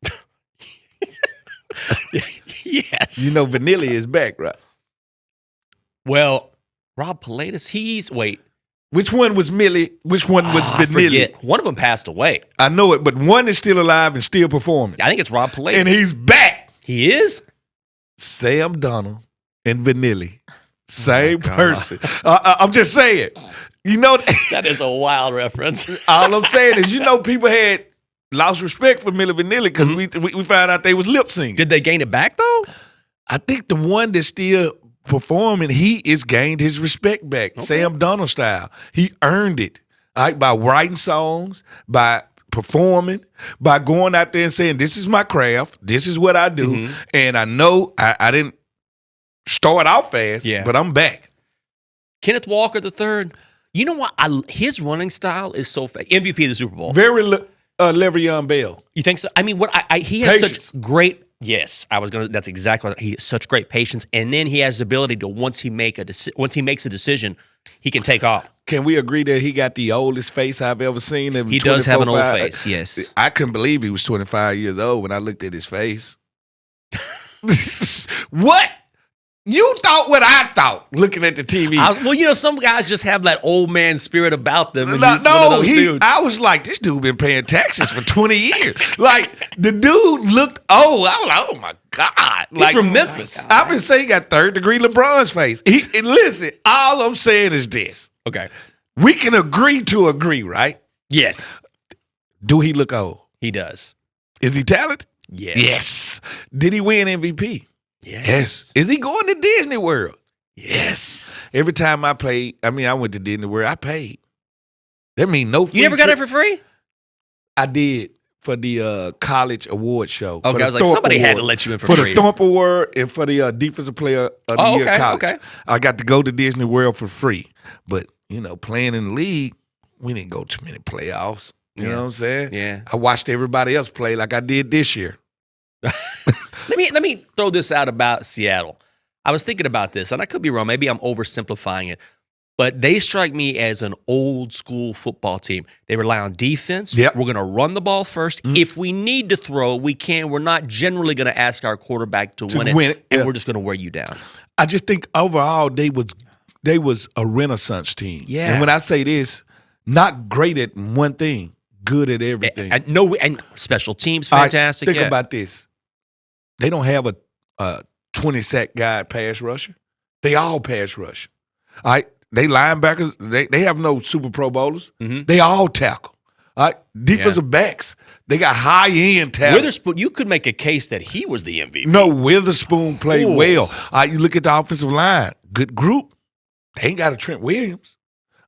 Speaker 1: Yes.
Speaker 2: You know Vanilli is back, right?
Speaker 1: Well, Rob Pilatus, wait.
Speaker 2: Which one was Millie? Which one was
Speaker 1: I
Speaker 2: Vanilli?
Speaker 1: forget. One of them passed away.
Speaker 2: I know it, but one is still alive and still performing.
Speaker 1: I think it's Rob Pilatus.
Speaker 2: And he's back.
Speaker 1: He is?
Speaker 2: Sam Darnold and Vanilli. Same person. I'm just saying. You know,
Speaker 1: That is a wild reference.
Speaker 2: all I'm saying is, you know, people had lost respect for Milli Vanilli because we found out they was lip syncing.
Speaker 1: Did they gain it back, though?
Speaker 2: I think the one that's still performing, he has gained his respect back, Sam Darnold style. He earned it, all right, by writing songs, by performing, by going out there and saying, this is my craft, this is what I do, and I know I didn't start out fast, but I'm back.
Speaker 1: Kenneth Walker III. You know what? His running style is so fast. MVP of the Super Bowl.
Speaker 2: Very Le'Veon Bell.
Speaker 1: You think so? I mean, he has
Speaker 2: Patience.
Speaker 1: such great. Yes, that's exactly what he has such great patience, and then he has the ability to once he makes a decision, he can take off.
Speaker 2: Can we agree that he got the oldest face I've ever seen?
Speaker 1: He does have an old face, yes.
Speaker 2: I couldn't believe he was 25 years old when I looked at his face. What? You thought what I thought looking at the TV.
Speaker 1: Well, you know, some guys just have that old man spirit about them. And
Speaker 2: I was like, this dude been paying taxes for 20 years. Like, the dude looked old. I was like, oh my God.
Speaker 1: He's
Speaker 2: Like,
Speaker 1: from Memphis.
Speaker 2: I've been saying he got third degree LeBron's face. Listen, all I'm saying is this.
Speaker 1: Okay.
Speaker 2: We can agree to agree, right?
Speaker 1: Yes.
Speaker 2: Do he look old?
Speaker 1: He does.
Speaker 2: Is he talented?
Speaker 1: Yes.
Speaker 2: Yes. Did he win MVP? Yes. Is he going to Disney World? Yes. Every time I went to Disney World, I paid. That means no free
Speaker 1: You never got
Speaker 2: trip.
Speaker 1: it for free?
Speaker 2: I did for the college award show.
Speaker 1: Okay, I was like, somebody had to let you in for free.
Speaker 2: For the Thorpe Award and for the Defensive Player of the Year college.
Speaker 1: Okay.
Speaker 2: I got to go to Disney World for free. But, you know, playing in the league, we didn't go too many playoffs. You know what I'm saying?
Speaker 1: Yeah.
Speaker 2: I watched everybody else play like I did this year.
Speaker 1: Let me throw this out about Seattle. I was thinking about this, and I could be wrong. Maybe I'm oversimplifying it. But they strike me as an old school football team. They rely on defense.
Speaker 2: Yep.
Speaker 1: We're going to run the ball first. If we need to throw, we can. We're not generally going to ask our quarterback to win it. And we're just going to wear you down.
Speaker 2: I just think overall they was a renaissance team.
Speaker 1: Yeah.
Speaker 2: And when I say this, not great at one thing, good at everything.
Speaker 1: And special teams, fantastic.
Speaker 2: Think about this. They don't have a 20-sack guy pass rusher. They all pass rush. All right. They linebackers, they have no super pro bowlers. They all tackle. All right. Defensive backs, they got high-end talent.
Speaker 1: Witherspoon, you could make a case that he was the MVP.
Speaker 2: No, Witherspoon played well. All right, you look at the offensive line, good group. They ain't got a Trent Williams.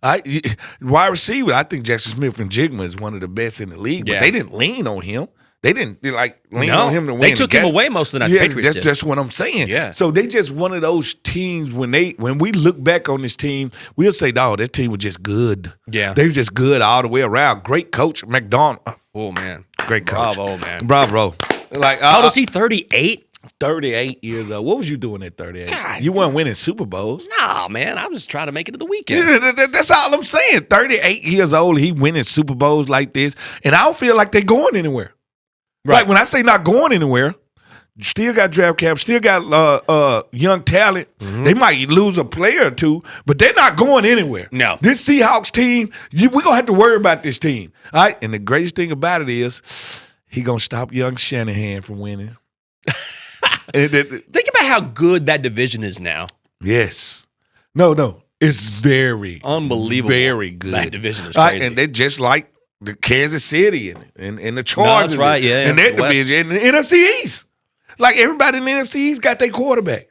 Speaker 2: All right, wide receiver, I think Jackson Smith and Jigma is one of the best in the league, but they didn't lean on him. They didn't lean on him to win.
Speaker 1: They took him away most of the night.
Speaker 2: Yeah, that's what I'm saying.
Speaker 1: Yeah.
Speaker 2: So they just one of those teams when we look back on this team, we'll say, "Dog, that team was just good."
Speaker 1: Yeah.
Speaker 2: They were just good all the way around. Great coach, McDonald.
Speaker 1: Oh man,
Speaker 2: Great coach.
Speaker 1: Bravo, man.
Speaker 2: Bravo. Like
Speaker 1: how old is he? 38.
Speaker 2: 38 years old. What was you doing at 38?
Speaker 1: God.
Speaker 2: You weren't winning Super Bowls.
Speaker 1: Nah, man. I was just trying to make it to the weekend.
Speaker 2: Yeah, that's all I'm saying. 38 years old, he winning Super Bowls like this, and I don't feel like they're going anywhere.
Speaker 1: Right.
Speaker 2: Like when I say not going anywhere, still got draft cap, still got young talent. They might lose a player or two, but they're not going anywhere.
Speaker 1: No.
Speaker 2: This Seahawks team, we're going to have to worry about this team. All right? And the greatest thing about it is he going to stop young Shanahan from winning.
Speaker 1: Think about how good that division is now.
Speaker 2: Yes. No. It's very
Speaker 1: Unbelievable.
Speaker 2: Very good.
Speaker 1: That division is
Speaker 2: All right,
Speaker 1: crazy.
Speaker 2: and they're just like the Kansas City and the Chargers.
Speaker 1: that's right, yeah,
Speaker 2: And that
Speaker 1: the West.
Speaker 2: division, and the NFC East. Like everybody in the NFC East got their quarterback.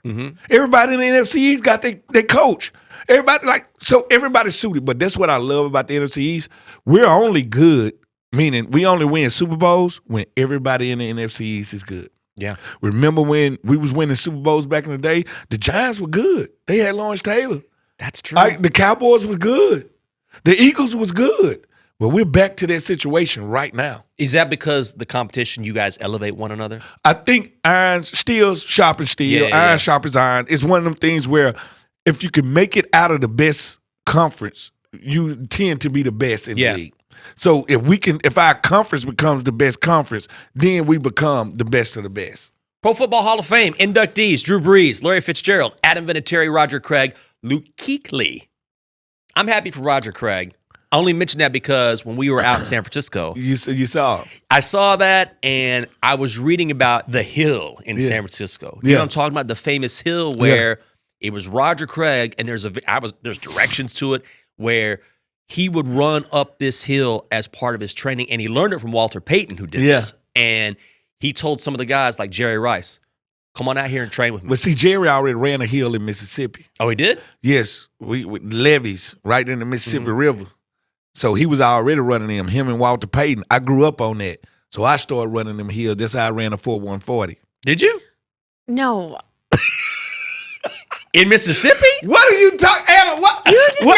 Speaker 2: Everybody in the NFC East got their coach. Everybody's suited. But that's what I love about the NFC East. We're only good, meaning we only win Super Bowls when everybody in the NFC East is good.
Speaker 1: Yeah.
Speaker 2: Remember when we was winning Super Bowls back in the day? The Giants were good. They had Lawrence Taylor.
Speaker 1: That's true.
Speaker 2: The Cowboys was good. The Eagles was good. But we're back to that situation right now.
Speaker 1: Is that because the competition, you guys elevate one another?
Speaker 2: I think iron, steel sharpens steel. Iron sharpens iron. It's one of them things where if you can make it out of the best conference, you tend to be the best in the league. So if our conference becomes the best conference, then we become the best of the best.
Speaker 1: Pro Football Hall of Fame inductees: Drew Brees, Larry Fitzgerald, Adam Vinatieri, Roger Craig, Luke Kuechly. I'm happy for Roger Craig. I only mention that because when we were out in San Francisco,
Speaker 2: You saw.
Speaker 1: I saw that and I was reading about the hill in San Francisco. You know what I'm talking about? The famous hill where it was Roger Craig, and there's directions to it where he would run up this hill as part of his training, and he learned it from Walter Payton, who did this. And he told some of the guys like Jerry Rice, come on out here and train with me.
Speaker 2: But see, Jerry already ran a hill in Mississippi.
Speaker 1: Oh, he did?
Speaker 2: Yes, we levees right in the Mississippi River. So he was already running them, him and Walter Payton. I grew up on that. So I started running them hills. That's how I ran a 4-1-40.
Speaker 1: Did you?
Speaker 3: No.
Speaker 1: In Mississippi?
Speaker 2: What are you talking, Anna? What?
Speaker 3: You did not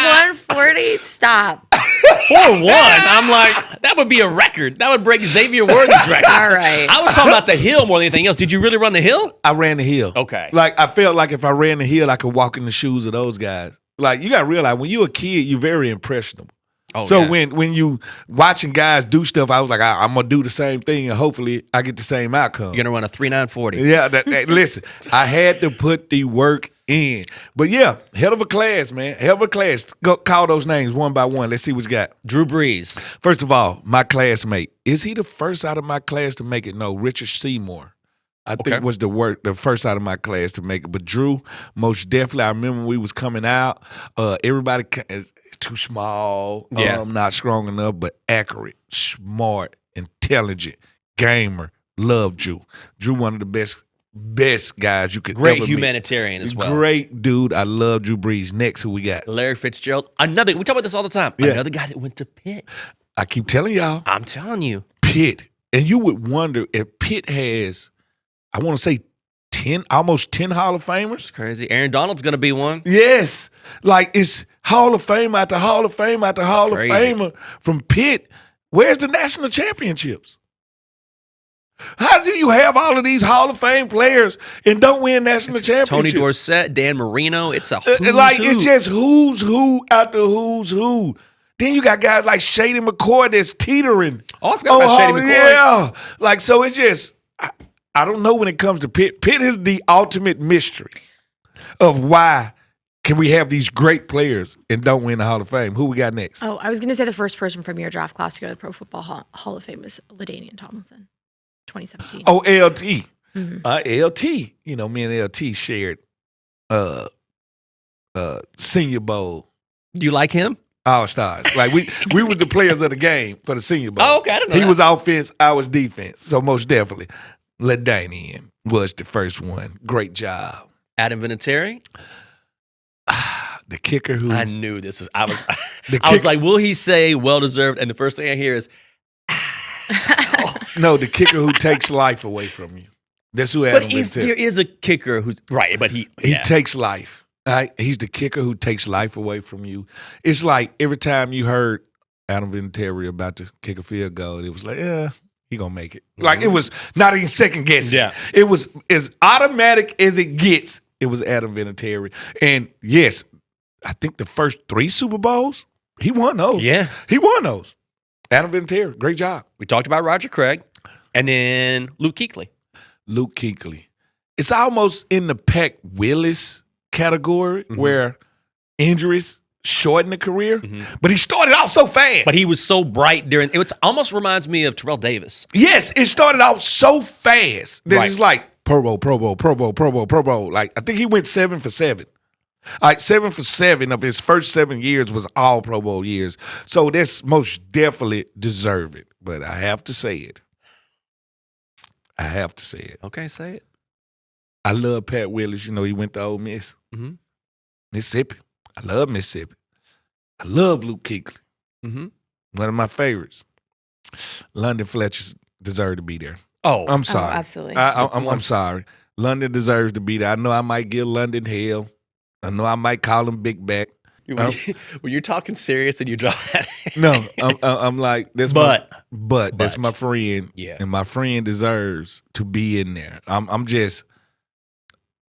Speaker 3: run a 4-1-40? Stop.
Speaker 1: 4-1. I'm like, that would be a record. That would break Xavier Worthy's record.
Speaker 3: All right.
Speaker 1: I was talking about the hill more than anything else. Did you really run the hill?
Speaker 2: I ran the hill.
Speaker 1: Okay.
Speaker 2: Like, I felt like if I ran the hill, I could walk in the shoes of those guys. Like, you got to realize, when you're a kid, you're very impressionable.
Speaker 1: Oh,
Speaker 2: So
Speaker 1: yeah.
Speaker 2: when you watching guys do stuff, I was like, I'm going to do the same thing, and hopefully I get the same outcome.
Speaker 1: You're going to run a 3.940.
Speaker 2: Yeah, listen, I had to put the work in. But yeah, hell of a class, man. Hell of a class. Go call those names one by one. Let's see what you got.
Speaker 1: Drew Brees.
Speaker 2: First of all, my classmate. Is he the first out of my class to make it? No, Richard Seymour. I think was the first out of my class to make it. But Drew, most definitely, I remember when we was coming out, everybody is too small, not strong enough, but accurate, smart, intelligent, gamer. Love Drew. Drew, one of the best guys you could
Speaker 1: Great
Speaker 2: ever
Speaker 1: humanitarian
Speaker 2: meet.
Speaker 1: as well.
Speaker 2: Great dude. I love Drew Brees. Next, who we got?
Speaker 1: Larry Fitzgerald. We talk about this all the time.
Speaker 2: Yeah.
Speaker 1: Another guy that went to Pitt.
Speaker 2: I keep telling y'all,
Speaker 1: I'm telling you.
Speaker 2: Pitt. And you would wonder if Pitt has, I want to say, almost 10 Hall of Famers.
Speaker 1: It's crazy. Aaron Donald's going to be one.
Speaker 2: Yes. Like, it's Hall of Fame after Hall of Fame after Hall
Speaker 1: Crazy.
Speaker 2: of Famer from Pitt. Where's the national championships? How do you have all of these Hall of Fame players and don't win national championship?
Speaker 1: Tony Dorsett, Dan Marino. It's a who's who.
Speaker 2: It's just who's who after who's who. Then you got guys like Shady McCoy that's teetering.
Speaker 1: Oh, I forgot about Shady McCoy.
Speaker 2: Yeah. Like, so it's just, I don't know when it comes to Pitt. Pitt is the ultimate mystery of why can we have these great players and don't win the Hall of Fame. Who we got next?
Speaker 3: Oh, I was going to say the first person from your draft class to go to the Pro Football Hall of Fame was LaDainian Tomlinson, 2017.
Speaker 2: Oh, LT. LT. You know, me and LT shared Senior Bowl.
Speaker 1: Do you like him?
Speaker 2: All stars. Like we was the players of the game for the Senior Bowl.
Speaker 1: Oh, okay. I didn't know
Speaker 2: he
Speaker 1: that.
Speaker 2: was offense, I was defense. So most definitely, LaDainian was the first one. Great job.
Speaker 1: Adam Vinatieri?
Speaker 2: The kicker who
Speaker 1: I knew this was. I was like, will he say well deserved? And the first thing I hear is,
Speaker 2: no, the kicker who takes life away from you. That's who Adam
Speaker 1: but if
Speaker 2: Vinatieri.
Speaker 1: there is a kicker who's right, but he
Speaker 2: takes life. Right? He's the kicker who takes life away from you. It's like every time you heard Adam Vinatieri about to kick a field goal, it was like, yeah, he gonna make it. Like it was not even second guessing.
Speaker 1: Yeah.
Speaker 2: It was as automatic as it gets. It was Adam Vinatieri. And yes, I think the first 3 Super Bowls, he won those.
Speaker 1: Yeah.
Speaker 2: He won those. Adam Vinatieri, great job.
Speaker 1: We talked about Roger Craig, and then Luke Kuechly.
Speaker 2: Luke Kuechly. It's almost in the Peck Willis category where injuries shorten the career, but he started off so fast.
Speaker 1: But he was so bright during. It almost reminds me of Terrell Davis.
Speaker 2: Yes, it started off so fast that
Speaker 1: Right.
Speaker 2: it's like Pro Bowl, Pro Bowl, Pro Bowl, Pro Bowl, Pro Bowl. Like I think he went 7 for 7. Like 7 for 7 of his first 7 years was all Pro Bowl years. So that's most definitely deserve it. But I have to say it.
Speaker 1: Okay, say it.
Speaker 2: I love Pat Willis. You know, he went to Ole Miss.
Speaker 1: Mhm.
Speaker 2: Mississippi. I love Mississippi. I love Luke Kuechly.
Speaker 1: Mm-hmm.
Speaker 2: One of my favorites. London Fletcher deserved to be there.
Speaker 1: Oh,
Speaker 2: I'm sorry.
Speaker 3: absolutely.
Speaker 2: I'm sorry. London deserves to be there. I know I might give London hell. I know I might call him Big Back.
Speaker 1: when you're talking serious and you draw that.
Speaker 2: No, I'm like that's
Speaker 1: But
Speaker 2: that's my friend.
Speaker 1: Yeah.
Speaker 2: And my friend deserves to be in there.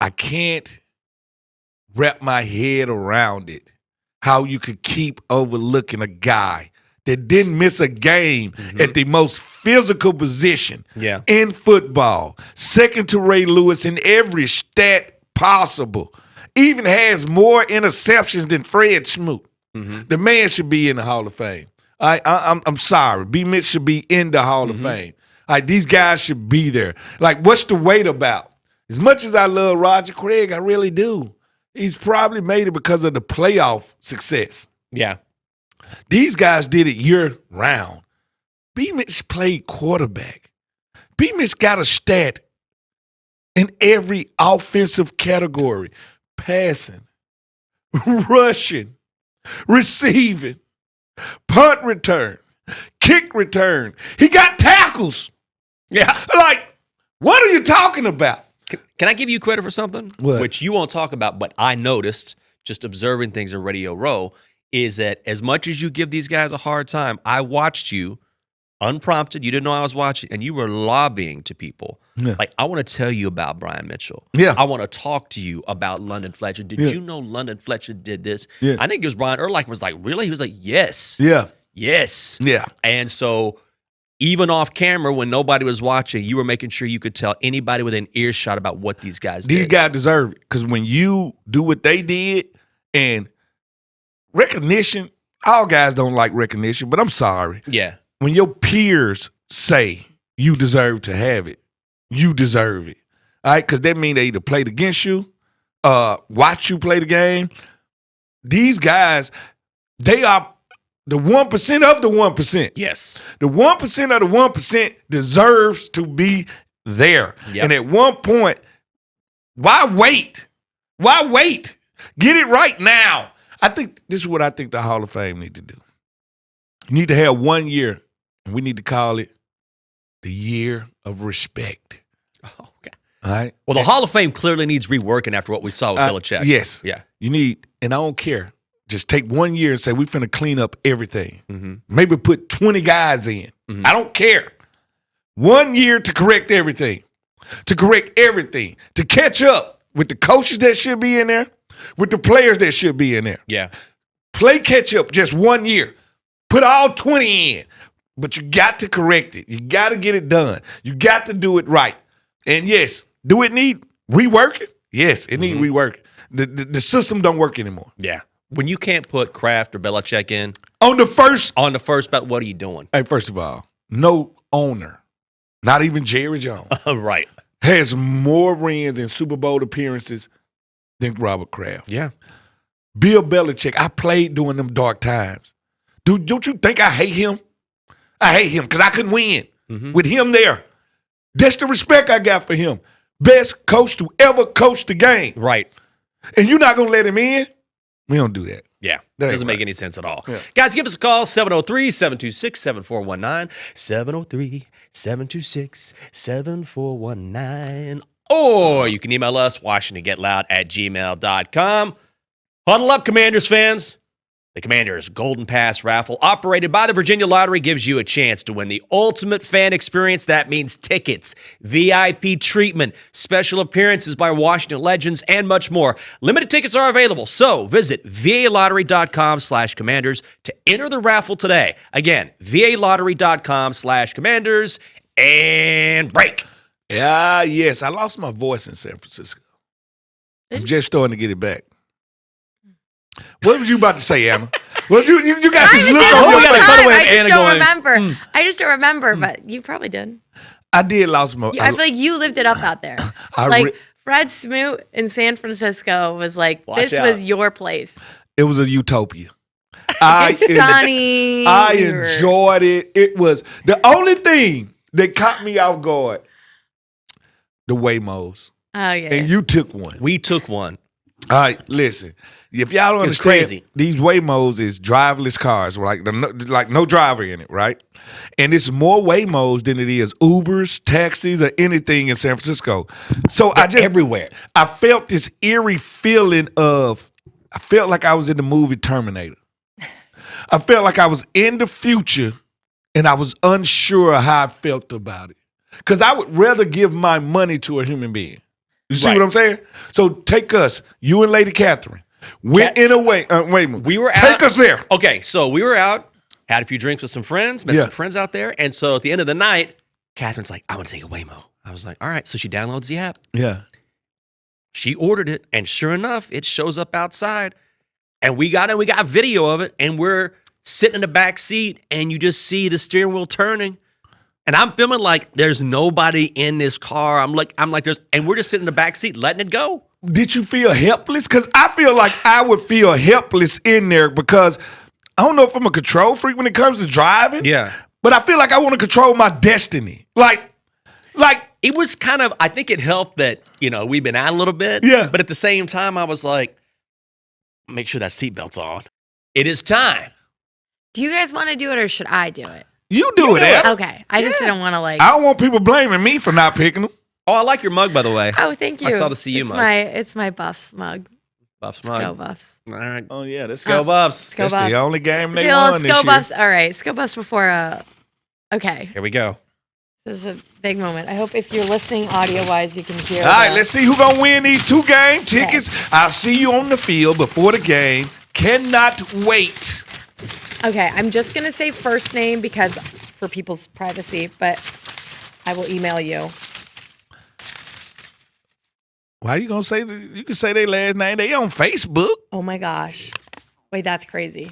Speaker 2: I can't wrap my head around it. How you could keep overlooking a guy that didn't miss a game at the most physical position
Speaker 1: Yeah.
Speaker 2: in football, second to Ray Lewis in every stat possible, even has more interceptions than Fred Smoot. The man should be in the Hall of Fame. I'm sorry. B. Mitch should be in the Hall of Fame. Like, these guys should be there. Like, what's the wait about? As much as I love Roger Craig, I really do. He's probably made it because of the playoff success.
Speaker 1: Yeah.
Speaker 2: These guys did it year round. B. Mitch played quarterback. B. Mitch got a stat in every offensive category: passing, rushing, receiving, punt return, kick return. He got tackles.
Speaker 1: Yeah.
Speaker 2: Like, what are you talking about?
Speaker 1: Can I give you credit for something?
Speaker 2: What?
Speaker 1: Which you won't talk about, but I noticed just observing things on Radio Row is that as much as you give these guys a hard time, I watched you unprompted. You didn't know I was watching, and you were lobbying to people.
Speaker 2: Yeah.
Speaker 1: Like, I want to tell you about Brian Mitchell.
Speaker 2: Yeah.
Speaker 1: I want to talk to you about London Fletcher. Did you know London Fletcher did this?
Speaker 2: Yeah.
Speaker 1: I think it was Brian Urlacher was like, really? He was like, yes.
Speaker 2: Yeah.
Speaker 1: Yes.
Speaker 2: Yeah.
Speaker 1: And so even off camera, when nobody was watching, you were making sure you could tell anybody within earshot about what these guys
Speaker 2: These
Speaker 1: did.
Speaker 2: guys deserve it. Because when you do what they did, and recognition, all guys don't like recognition, but I'm sorry.
Speaker 1: Yeah.
Speaker 2: When your peers say you deserve to have it, you deserve it. All right? Because that means they either played against you, watch you play the game. These guys, they are the 1% of the 1%.
Speaker 1: Yes.
Speaker 2: The 1% of the 1% deserves to be there.
Speaker 1: Yep.
Speaker 2: And at one point, why wait? Why wait? Get it right now. I think this is what I think the Hall of Fame need to do. You need to have 1 year, and we need to call it the year of respect.
Speaker 1: Oh, okay.
Speaker 2: All right?
Speaker 1: Well, the Hall of Fame clearly needs reworking after what we saw with Belichick.
Speaker 2: Yes.
Speaker 1: Yeah.
Speaker 2: You need, and I don't care. Just take 1 year and say, we're finna clean up everything.
Speaker 1: Mm-hmm.
Speaker 2: Maybe put 20 guys in. I don't care. 1 year to correct everything. To catch up with the coaches that should be in there, with the players that should be in there.
Speaker 1: Yeah.
Speaker 2: Play catch up just 1 year. Put all 20 in. But you got to correct it. You got to get it done. You got to do it right. And yes, do it need reworking? Yes, it need reworking. The system don't work anymore.
Speaker 1: Yeah. When you can't put Kraft or Belichick in
Speaker 2: On the first,
Speaker 1: bet, what are you doing?
Speaker 2: hey, first of all, no owner, not even Jerry Jones,
Speaker 1: Right.
Speaker 2: has more rings and Super Bowl appearances than Robert Kraft.
Speaker 1: Yeah.
Speaker 2: Bill Belichick, I played during them dark times. Dude, don't you think I hate him? I hate him because I couldn't win with him there. That's the respect I got for him. Best coach to ever coach the game.
Speaker 1: Right.
Speaker 2: And you're not going to let him in? We don't do that.
Speaker 1: Yeah.
Speaker 2: That ain't
Speaker 1: Doesn't make
Speaker 2: right.
Speaker 1: any sense at all.
Speaker 2: Yeah.
Speaker 1: Guys, give us a call, 703-726-7419, 703-726-7419. Or you can email us, WashingtonGetLoud@gmail.com. Huddle up, Commanders fans. The Commanders Golden Pass raffle, operated by the Virginia Lottery, gives you a chance to win the ultimate fan experience. That means tickets, VIP treatment, special appearances by Washington legends, and much more. Limited tickets are available, so visit VALottery.com/Commanders to enter the raffle today. Again, VALottery.com/Commanders, and break.
Speaker 2: Yeah, yes. I lost my voice in San Francisco. I'm just starting to get it back. What was you about to say, Anna? Well, you got this look on your
Speaker 1: yeah,
Speaker 2: face.
Speaker 1: by the way,
Speaker 3: I just
Speaker 1: Anna
Speaker 3: don't
Speaker 1: going,
Speaker 3: remember. I just don't remember, but you probably did.
Speaker 2: I did lost my.
Speaker 3: I feel like you lived it up out there. Fred Smoot in San Francisco was like,
Speaker 1: Watch
Speaker 3: this
Speaker 1: out.
Speaker 3: was your place.
Speaker 2: It was a utopia.
Speaker 3: It's sunny.
Speaker 2: I enjoyed it. It was the only thing that caught me off guard. The Waymos.
Speaker 3: Oh, yeah.
Speaker 2: And you took one.
Speaker 1: We took one.
Speaker 2: All right, listen. If y'all don't
Speaker 1: It's
Speaker 2: understand,
Speaker 1: crazy.
Speaker 2: these Waymos is driverless cars, like no driver in it, right? And it's more Waymos than it is Ubers, taxis, or anything in San Francisco. So
Speaker 1: Everywhere.
Speaker 2: I felt this eerie feeling of, I felt like I was in the movie Terminator. I felt like I was in the future, and I was unsure how I felt about it. Because I would rather give my money to a human being. You see what I'm saying? So take us, you and Lady Catherine, went in a way. Wait a minute.
Speaker 1: We were
Speaker 2: Take us there.
Speaker 1: Okay, so we were out, had a few drinks with some friends, met
Speaker 2: Yeah.
Speaker 1: some friends out there, and so at the end of the night, Catherine's like, I want to take a Waymo. I was like, all right. So she downloads the app.
Speaker 2: Yeah.
Speaker 1: She ordered it, and sure enough, it shows up outside. And we got video of it, and we're sitting in the back seat, and you just see the steering wheel turning. And I'm feeling like there's nobody in this car. I'm like and we're just sitting in the back seat letting it go.
Speaker 2: Did you feel helpless? Because I feel like I would feel helpless in there because I don't know if I'm a control freak when it comes to driving.
Speaker 1: Yeah.
Speaker 2: But I feel like I want to control my destiny. Like
Speaker 1: It was kind of, I think it helped that, we've been out a little bit.
Speaker 2: Yeah.
Speaker 1: But at the same time, I was like, make sure that seatbelt's on. It is time.
Speaker 3: Do you guys want to do it or should I do it?
Speaker 2: you do it, Adam.
Speaker 3: Okay. I just didn't want to
Speaker 2: I don't want people blaming me for not picking them.
Speaker 1: Oh, I like your mug, by the way.
Speaker 3: Oh, thank you.
Speaker 1: I saw the CU
Speaker 3: it's
Speaker 1: mug.
Speaker 3: It's my Buffs mug.
Speaker 1: Buffs
Speaker 3: Let's go
Speaker 1: mug.
Speaker 3: Buffs.
Speaker 1: All right.
Speaker 2: Oh yeah, that's
Speaker 1: Go Buffs.
Speaker 3: Go
Speaker 2: That's
Speaker 3: Buffs.
Speaker 2: the only game they
Speaker 3: See, let's
Speaker 2: won this
Speaker 3: go
Speaker 2: year.
Speaker 3: Buffs. All right, let's go Buffs before. Okay,
Speaker 1: Here we go.
Speaker 3: this is a big moment. I hope if you're listening audio-wise, you can hear.
Speaker 2: All right, let's see who's gonna win these 2 game tickets.
Speaker 3: Okay.
Speaker 2: I'll see you on the field before the game. Cannot wait.
Speaker 3: Okay, I'm just gonna say first name because for people's privacy, but I will email you.
Speaker 2: Why you gonna say? You can say their last name. They on Facebook.
Speaker 3: Oh my gosh, wait, that's crazy.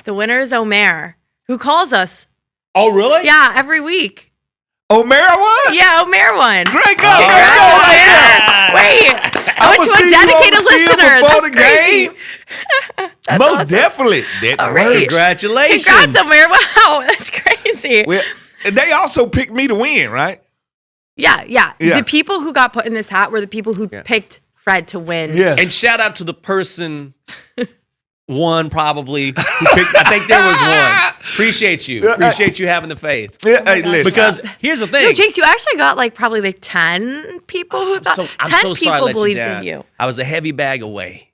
Speaker 3: The winner is Omer, who calls us.
Speaker 1: Oh, really?
Speaker 3: Yeah, every week.
Speaker 2: O'Mara won.
Speaker 3: Yeah, Omer won.
Speaker 2: Great go, great go right there.
Speaker 3: Wait, I went to a dedicated listener. That's crazy. That's
Speaker 2: Most
Speaker 3: awesome.
Speaker 2: definitely. That
Speaker 3: All right.
Speaker 2: works.
Speaker 1: Congratulations.
Speaker 3: Congrats, Omer. Wow, that's crazy.
Speaker 2: Well, and they also picked me to win, right?
Speaker 3: Yeah.
Speaker 2: Yeah.
Speaker 3: The people who got put in this hat were the people who picked Fred to win.
Speaker 2: Yes.
Speaker 1: And shout out to the person, one probably, who picked, I think there was one. Appreciate you. Appreciate you having the faith.
Speaker 2: Yeah, hey, listen.
Speaker 1: Because here's the thing.
Speaker 3: No, Jinx, you actually got probably 10 people who thought.
Speaker 1: I'm
Speaker 3: 10
Speaker 1: so sorry I
Speaker 3: people
Speaker 1: let you
Speaker 3: believed
Speaker 1: down.
Speaker 3: in you.
Speaker 1: I was a heavy bag away.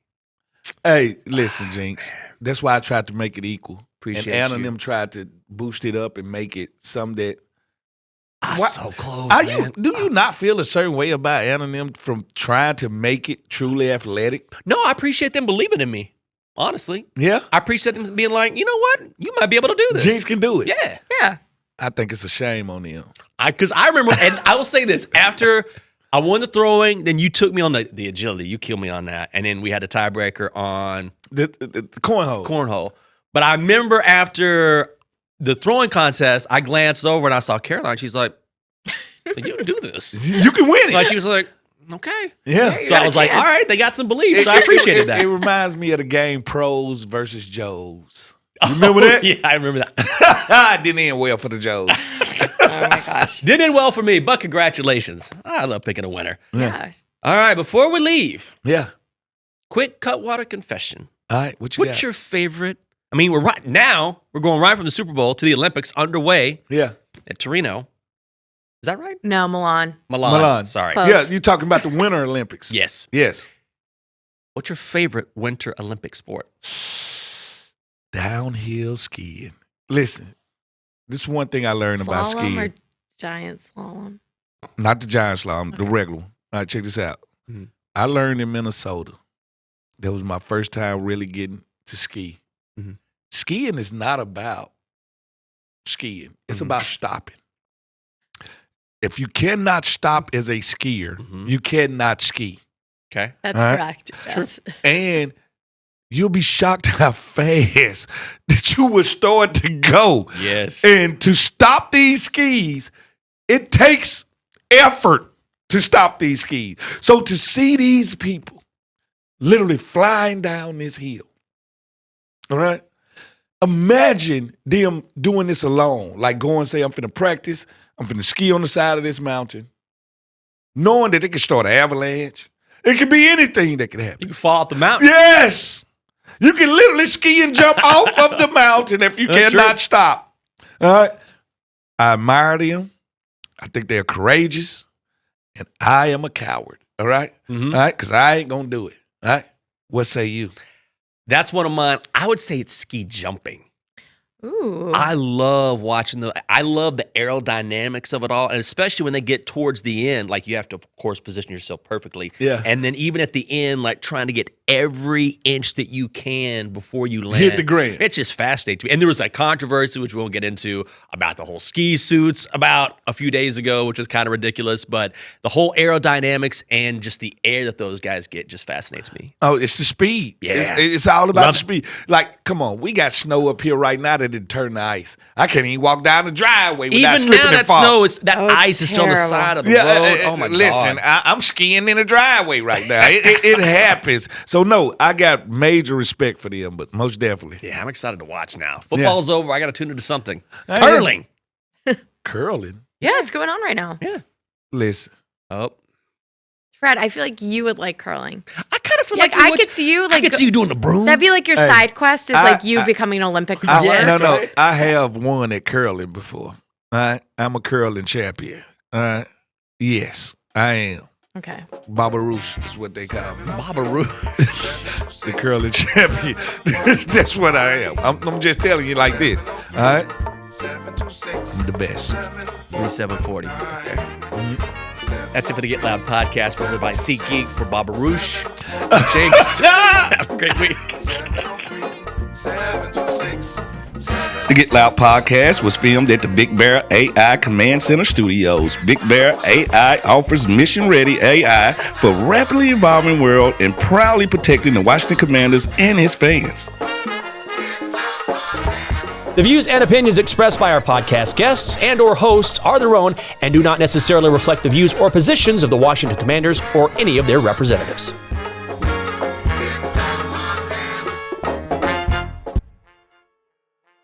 Speaker 2: Hey, listen, Jinx. That's why I tried to make it equal.
Speaker 1: Appreciate
Speaker 2: and Anna and
Speaker 1: you.
Speaker 2: them tried to boost it up and make it some that
Speaker 1: So close, man.
Speaker 2: Do you not feel a certain way about Anna and them from trying to make it truly athletic?
Speaker 1: No, I appreciate them believing in me. Honestly.
Speaker 2: Yeah.
Speaker 1: I appreciate them being like, you know what? You might be able to do this.
Speaker 2: Jinx can do it.
Speaker 1: Yeah.
Speaker 3: Yeah.
Speaker 2: I think it's a shame on them.
Speaker 1: Because I remember, and I will say this, after I won the throwing, then you took me on the agility. You killed me on that. And then we had a tiebreaker on
Speaker 2: The cornhole.
Speaker 1: cornhole. But I remember after the throwing contest, I glanced over and I saw Caroline. She's like, you can do this.
Speaker 2: You can win it.
Speaker 1: Like she was like, okay.
Speaker 2: Yeah.
Speaker 1: So I was like, all right, they got some belief. So I appreciated that.
Speaker 2: It reminds me of the game Pros versus Joes. You remember that?
Speaker 1: Yeah, I remember that.
Speaker 2: Didn't end well for the Joes.
Speaker 3: Oh my gosh.
Speaker 1: Did end well for me, but congratulations. I love picking a winner.
Speaker 3: Yeah.
Speaker 1: All right, before we leave,
Speaker 2: Yeah.
Speaker 1: quick Cutwater confession.
Speaker 2: All right. What you got?
Speaker 1: What's your favorite? I mean, we're going right from the Super Bowl to the Olympics underway
Speaker 2: Yeah.
Speaker 1: at Torino. Is that right?
Speaker 3: No, Milan.
Speaker 1: Milan. Sorry.
Speaker 3: Close.
Speaker 2: Yeah, you're talking about the Winter Olympics.
Speaker 1: Yes.
Speaker 2: Yes.
Speaker 1: What's your favorite winter Olympic sport?
Speaker 2: Downhill skiing. Listen, this is one thing I learned about
Speaker 3: Slalom
Speaker 2: skiing.
Speaker 3: or giant slalom?
Speaker 2: Not the giant slalom, the regular one. All right, check this out.
Speaker 1: Mhm.
Speaker 2: I learned in Minnesota. That was my first time really getting to ski.
Speaker 1: Mhm.
Speaker 2: Skiing is not about skiing. It's
Speaker 1: Mhm.
Speaker 2: about stopping. If you cannot stop as a skier,
Speaker 1: Mhm.
Speaker 2: you cannot ski.
Speaker 1: Okay.
Speaker 3: That's
Speaker 2: All right.
Speaker 3: correct. Yes.
Speaker 2: And you'll be shocked how fast that you will start to go.
Speaker 1: Yes.
Speaker 2: And to stop these skis, it takes effort to stop these skis. So to see these people literally flying down this hill, all right? Imagine them doing this alone, like going say, I'm finna practice, I'm finna ski on the side of this mountain, knowing that it can start an avalanche. It could be anything that could happen.
Speaker 1: You can fall off the mountain.
Speaker 2: Yes. You can literally ski and jump off of the mountain if you
Speaker 1: That's
Speaker 2: cannot
Speaker 1: true.
Speaker 2: stop. All right. I admire them. I think they're courageous. And I am a coward. All right.
Speaker 1: Mhm.
Speaker 2: All right. Because I ain't going to do it. All right. What say you?
Speaker 1: That's one of mine. I would say it's ski jumping.
Speaker 3: Ooh.
Speaker 1: I love watching I love the aerodynamics of it all, and especially when they get towards the end, like you have to, of course, position yourself perfectly.
Speaker 2: Yeah.
Speaker 1: And then even at the end, like trying to get every inch that you can before you land.
Speaker 2: Hit the ground.
Speaker 1: It's just fascinating to me. And there was a controversy, which we won't get into, about the whole ski suits about a few days ago, which was kind of ridiculous. But the whole aerodynamics and just the air that those guys get just fascinates me.
Speaker 2: Oh, it's the speed.
Speaker 1: Yeah.
Speaker 2: It's all about
Speaker 1: Love
Speaker 2: the
Speaker 1: it.
Speaker 2: speed. Like, come on, we got snow up here right now that didn't turn to ice. I can't even walk down the driveway without
Speaker 1: Even
Speaker 2: slipping
Speaker 1: now,
Speaker 2: and
Speaker 1: that
Speaker 2: falling.
Speaker 1: snow is
Speaker 3: Oh, it's
Speaker 1: ice is still on the
Speaker 3: terrible.
Speaker 1: side of the road. Oh my
Speaker 2: listen,
Speaker 1: god!
Speaker 2: I'm skiing in the driveway right now. It happens. So no, I got major respect for them, but most definitely
Speaker 1: Yeah, I'm excited to watch now. Football's over. I got to tune into something.
Speaker 2: Hey.
Speaker 1: Curling.
Speaker 2: curling.
Speaker 3: Yeah, it's going on right now.
Speaker 1: Yeah.
Speaker 2: Listen,
Speaker 1: Oh,
Speaker 3: Fred, I feel like you would like curling.
Speaker 1: I kind of feel
Speaker 3: Like,
Speaker 1: like you
Speaker 3: I
Speaker 1: would-
Speaker 3: could see you
Speaker 1: I
Speaker 3: like
Speaker 1: could see you doing the broom.
Speaker 3: that'd be like your
Speaker 2: Hey,
Speaker 3: side quest is
Speaker 2: I-
Speaker 3: like you
Speaker 2: I-
Speaker 3: becoming an Olympic
Speaker 2: I,
Speaker 3: curler.
Speaker 1: Yes,
Speaker 2: no,
Speaker 1: right.
Speaker 2: I have won at curling before. All right, I'm a curling champion. All right, yes, I am.
Speaker 3: Okay.
Speaker 2: Baba Roosh is what they call me.
Speaker 1: Baba Roo.
Speaker 2: The curling champion. That's what I am. I'm just telling you like this. All right, I'm the best.
Speaker 1: 3740. That's it for the Get Loud podcast. Presented by SeatGeek for Baba Roosh. Jinx. Have a great week.
Speaker 2: The Get Loud podcast was filmed at the Big Bear AI Command Center Studios. Big Bear AI offers mission-ready AI for a rapidly evolving world and proudly protecting the Washington Commanders and his fans.
Speaker 6: The views and opinions expressed by our podcast guests and or hosts are their own and do not necessarily reflect the views or positions of the Washington Commanders or any of their representatives.